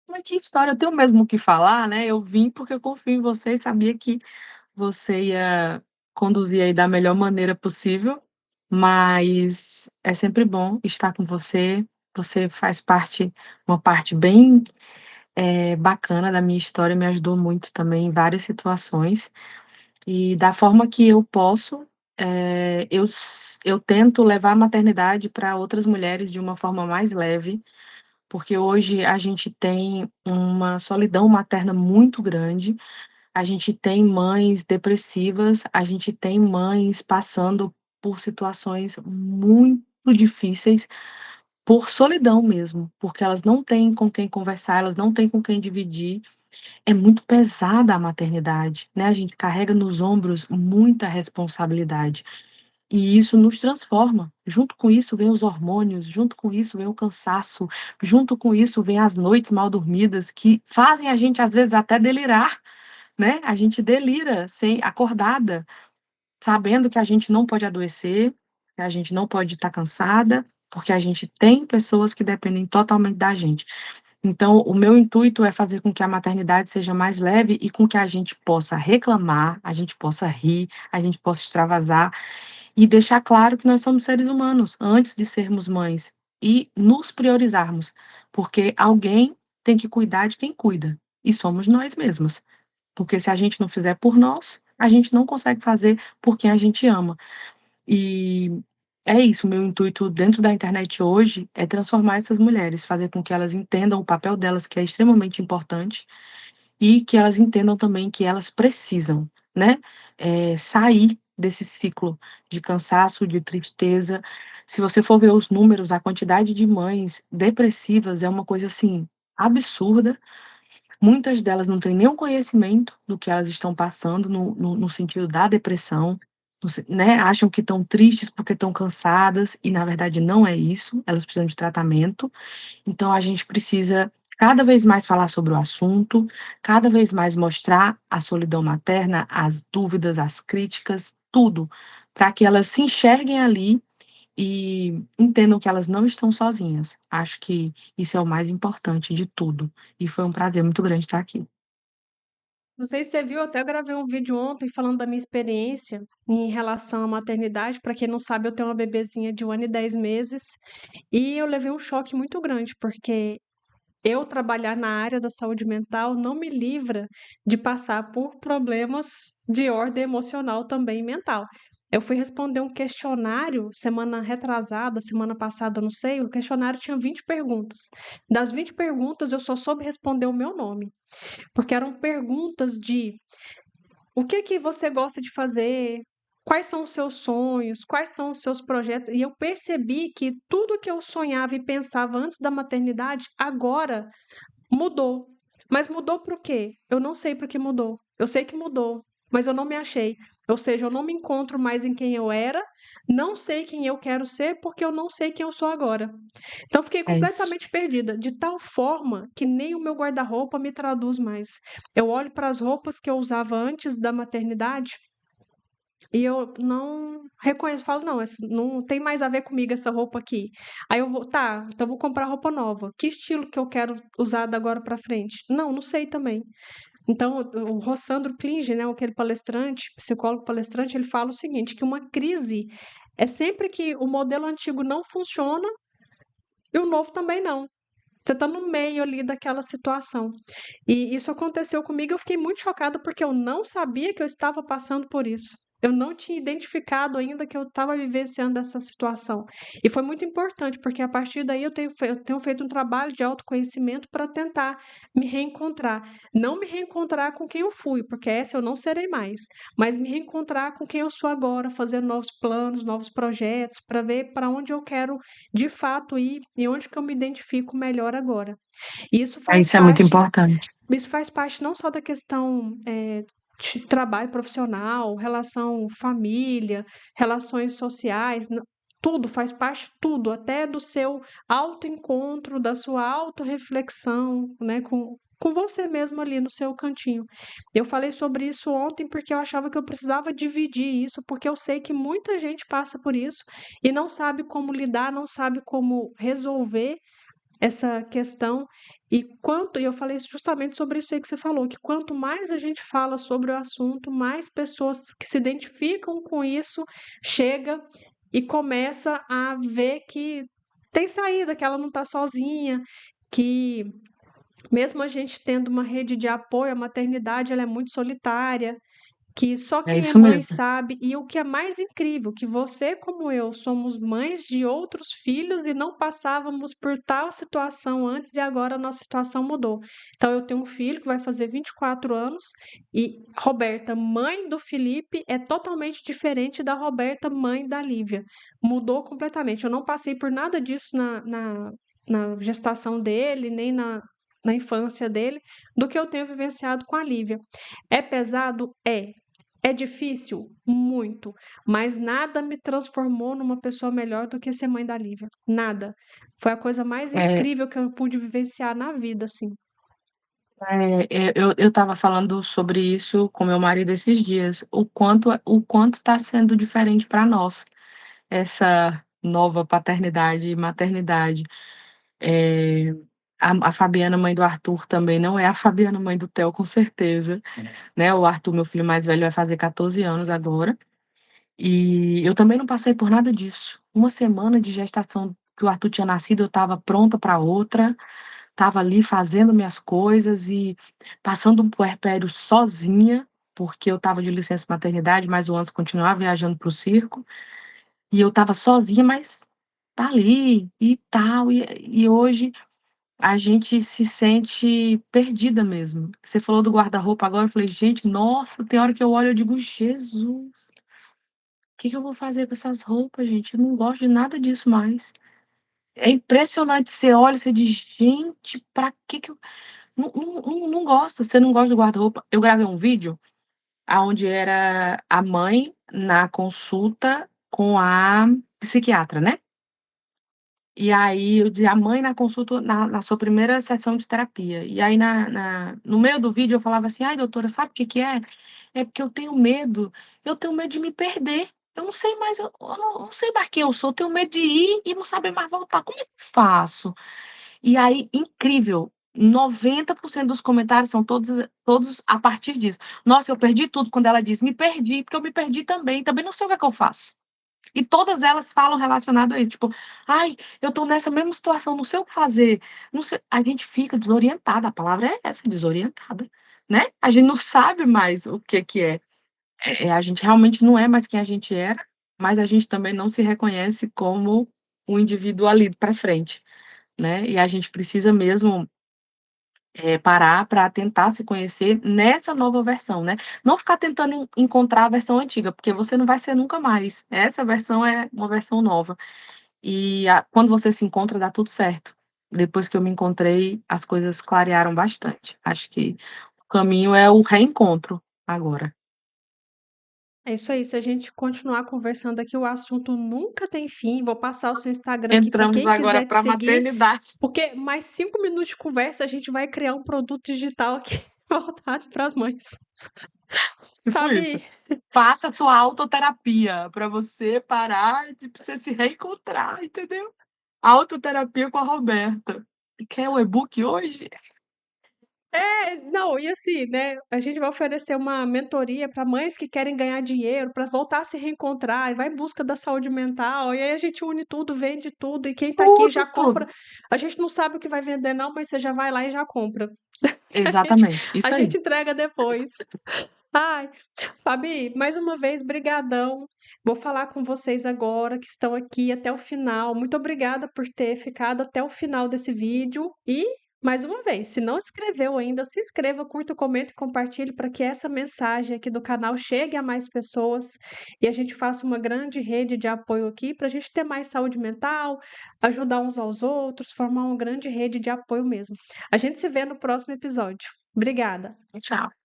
mas que história? Eu tenho mesmo o que falar, né. Eu vim porque eu confio em você e sabia que você ia conduzir aí da melhor maneira possível, mas é sempre bom estar com você. Você faz parte uma parte bem, bacana da minha história, me ajudou muito também em várias situações. E da forma que eu posso, eu tento levar a maternidade para outras mulheres de uma forma mais leve, porque hoje a gente tem uma solidão materna muito grande, a gente tem mães depressivas, a gente tem mães passando por situações muito difíceis, por solidão mesmo, porque elas não têm com quem conversar, elas não têm com quem dividir. É muito pesada a maternidade, né, a gente carrega nos ombros muita responsabilidade, e isso nos transforma. Junto com isso vem os hormônios, junto com isso vem o cansaço, junto com isso vem as noites mal dormidas que fazem a gente às vezes até delirar, né, a gente delira sem acordada, sabendo que a gente não pode adoecer, que a gente não pode estar cansada, porque a gente tem pessoas que dependem totalmente da gente. Então, o meu intuito é fazer com que a maternidade seja mais leve e com que a gente possa reclamar, a gente possa rir, a gente possa extravasar e deixar claro que nós somos seres humanos antes de sermos mães e nos priorizarmos, porque alguém tem que cuidar de quem cuida, e somos nós mesmas. Porque se a gente não fizer por nós, a gente não consegue fazer por quem a gente ama. E é isso, o meu intuito dentro da internet hoje é transformar essas mulheres, fazer com que elas entendam o papel delas, que é extremamente importante, e que elas entendam também que elas precisam, né, sair desse ciclo de cansaço, de tristeza. Se você for ver os números, a quantidade de mães depressivas é uma coisa, assim, absurda. Muitas delas não têm nenhum conhecimento do que elas estão passando no sentido da depressão, né, acham que estão tristes porque estão cansadas e na verdade não é isso, elas precisam de tratamento. Então a gente precisa cada vez mais falar sobre o assunto, cada vez mais mostrar a solidão materna, as dúvidas, as críticas, tudo, para que elas se enxerguem ali e entendam que elas não estão sozinhas. Acho que isso é o mais importante de tudo, e foi um prazer muito grande estar aqui. Não sei se você viu, até eu gravei um vídeo ontem falando da minha experiência em relação à maternidade. Para quem não sabe, eu tenho uma bebezinha de 1 ano e 10 meses e eu levei um choque muito grande, porque eu trabalhar na área da saúde mental não me livra de passar por problemas de ordem emocional também mental. Eu fui responder um questionário semana retrasada, semana passada, não sei, o questionário tinha 20 perguntas. Das 20 perguntas, eu só soube responder o meu nome, porque eram perguntas de o que que você gosta de fazer, quais são os seus sonhos, quais são os seus projetos, e eu percebi que tudo que eu sonhava e pensava antes da maternidade, agora mudou. Mas mudou para o quê? Eu não sei para que mudou. Eu sei que mudou, mas eu não me achei. Ou seja, eu não me encontro mais em quem eu era, não sei quem eu quero ser, porque eu não sei quem eu sou agora. Então, fiquei É isso. completamente perdida, de tal forma que nem o meu guarda-roupa me traduz mais. Eu olho para as roupas que eu usava antes da maternidade e eu não reconheço, falo: "Não, essa não tem mais a ver comigo essa roupa aqui". Aí eu vou: "Tá, então eu vou comprar roupa nova. Que estilo que eu quero usar da agora pra frente?". Não, não sei também. Então, o Rossandro Klinge, né, aquele palestrante, psicólogo palestrante, ele fala o seguinte, que uma crise é sempre que o modelo antigo não funciona e o novo também não. Você tá no meio ali daquela situação. E isso aconteceu comigo, eu fiquei muito chocada, porque eu não sabia que eu estava passando por isso. Eu não tinha identificado ainda que eu estava vivenciando essa situação. E foi muito importante, porque a partir daí eu tenho feito um trabalho de autoconhecimento para tentar me reencontrar. Não me reencontrar com quem eu fui, porque essa eu não serei mais, mas me reencontrar com quem eu sou agora, fazer novos planos, novos projetos, para ver para onde eu quero de fato ir e onde que eu me identifico melhor agora. E Isso é muito importante. isso faz parte não só da questão, de trabalho profissional, relação família, relações sociais, tudo, faz parte tudo, até do seu autoencontro, da sua autorreflexão, né, com você mesmo ali no seu cantinho. Eu falei sobre isso ontem, porque eu achava que eu precisava dividir isso, porque eu sei que muita gente passa por isso e não sabe como lidar, não sabe como resolver essa questão. E eu falei justamente sobre isso aí que você falou, que quanto mais a gente fala sobre o assunto, mais pessoas que se identificam com isso chega e começa a ver que tem saída, que ela não está sozinha, que mesmo a gente tendo uma rede de apoio, a maternidade ela é muito solitária, que só É quem é isso mãe mesmo. sabe, e o que é mais incrível, que você como eu somos mães de outros filhos e não passávamos por tal situação antes e agora a nossa situação mudou. Então eu tenho um filho que vai fazer 24 anos e Roberta, mãe do Felipe, é totalmente diferente da Roberta, mãe da Lívia. Mudou completamente. Eu não passei por nada disso na gestação dele, nem na infância dele, do que eu tenho vivenciado com a Lívia. É pesado? É. É difícil? Muito, mas nada me transformou numa pessoa melhor do que ser mãe da Lívia, nada. Foi a coisa mais É, incrível que eu pude vivenciar na vida, assim. eu estava falando sobre isso com meu marido esses dias, o quanto está sendo diferente para nós, essa nova paternidade e maternidade. Eh, a Fabiana, mãe do Arthur, também não é a Fabiana, mãe do Theo, com certeza, né, o Arthur, meu filho mais velho, vai fazer 14 anos agora, e eu também não passei por nada disso. Uma semana de gestação que o Arthur tinha nascido, eu estava pronta para outra, estava ali fazendo minhas coisas e passando um puerpério sozinha, porque eu estava de licença maternidade, mas o Anderson continuava viajando para o circo, e eu estava sozinha, mas tá ali e tal. E hoje a gente se sente perdida mesmo. Você falou do guarda-roupa agora, eu falei: "Gente, nossa, tem hora que eu olho, eu digo: 'Jesus, que eu vou fazer com essas roupas, gente? Eu não gosto de nada disso mais'". É impressionante, você olha, você diz: "Gente, pra que eu não gosta, você não gosta do guarda-roupa". Eu gravei um vídeo aonde era a mãe na consulta com a psiquiatra, né. E aí eu dizia: "A mãe na consulta na sua primeira sessão de terapia". E aí no meio do vídeo eu falava assim: "Ai doutora, sabe o que que é? É porque eu tenho medo de me perder". eu não sei mais, eu não sei mais quem eu sou, tenho medo de ir e não saber mais voltar, como é que eu faço? E aí, incrível, 90% dos comentários são todos a partir disso. "Nossa, eu perdi tudo", quando ela diz: "Me perdi, porque eu me perdi também, também não sei o que é que eu faço". E todas elas falam relacionado a isso, tipo: "Ai, eu tô nessa mesma situação, não sei o que fazer, não sei", a gente fica desorientada, a palavra é essa, desorientada, né. A gente não sabe mais o que que é. A gente realmente não é mais quem a gente era, mas a gente também não se reconhece como um indivíduo ali pra frente, né. E a gente precisa mesmo, parar para tentar se conhecer nessa nova versão, né. Não ficar tentando encontrar a versão antiga, porque você não vai ser nunca mais. Essa versão é uma versão nova. E quando você se encontra, dá tudo certo. Depois que eu me encontrei, as coisas clarearam bastante. Acho que o caminho é o reencontro agora. É isso aí, se a gente continuar conversando aqui, o assunto nunca tem fim. Vou passar o seu Instagram aqui para Entramos quem agora quiser te para a seguir, maternidade. porque mais 5 minutos de conversa a gente vai criar um produto digital aqui voltado para as mães. Tipo isso. Fabi, Faça sua autoterapia para você parar e pra você se reencontrar, entendeu? Autoterapia com a Roberta. Quer o e-book hoje? não, e assim, né, a gente vai oferecer uma mentoria para mães que querem ganhar dinheiro, para voltar a se reencontrar e vai em busca da saúde mental, e aí a gente une tudo, vende tudo, e quem tá aqui Tudo, já tudo. compra. A gente não sabe o que vai vender não, mas você já vai lá e já compra. Que a gente Exatamente, a isso aí. gente entrega depois. Ai, Fabi, mais uma vez, brigadão. Vou falar com vocês agora que estão aqui até o final. Muito obrigada por ter ficado até o final desse vídeo e, mais uma vez, se não inscreveu ainda, se inscreva, curta, comenta e compartilhe para que essa mensagem aqui do canal chegue a mais pessoas e a gente faça uma grande rede de apoio aqui para a gente ter mais saúde mental, ajudar uns aos outros, formar uma grande rede de apoio mesmo. A gente se vê no próximo episódio. Obrigada. Tchau.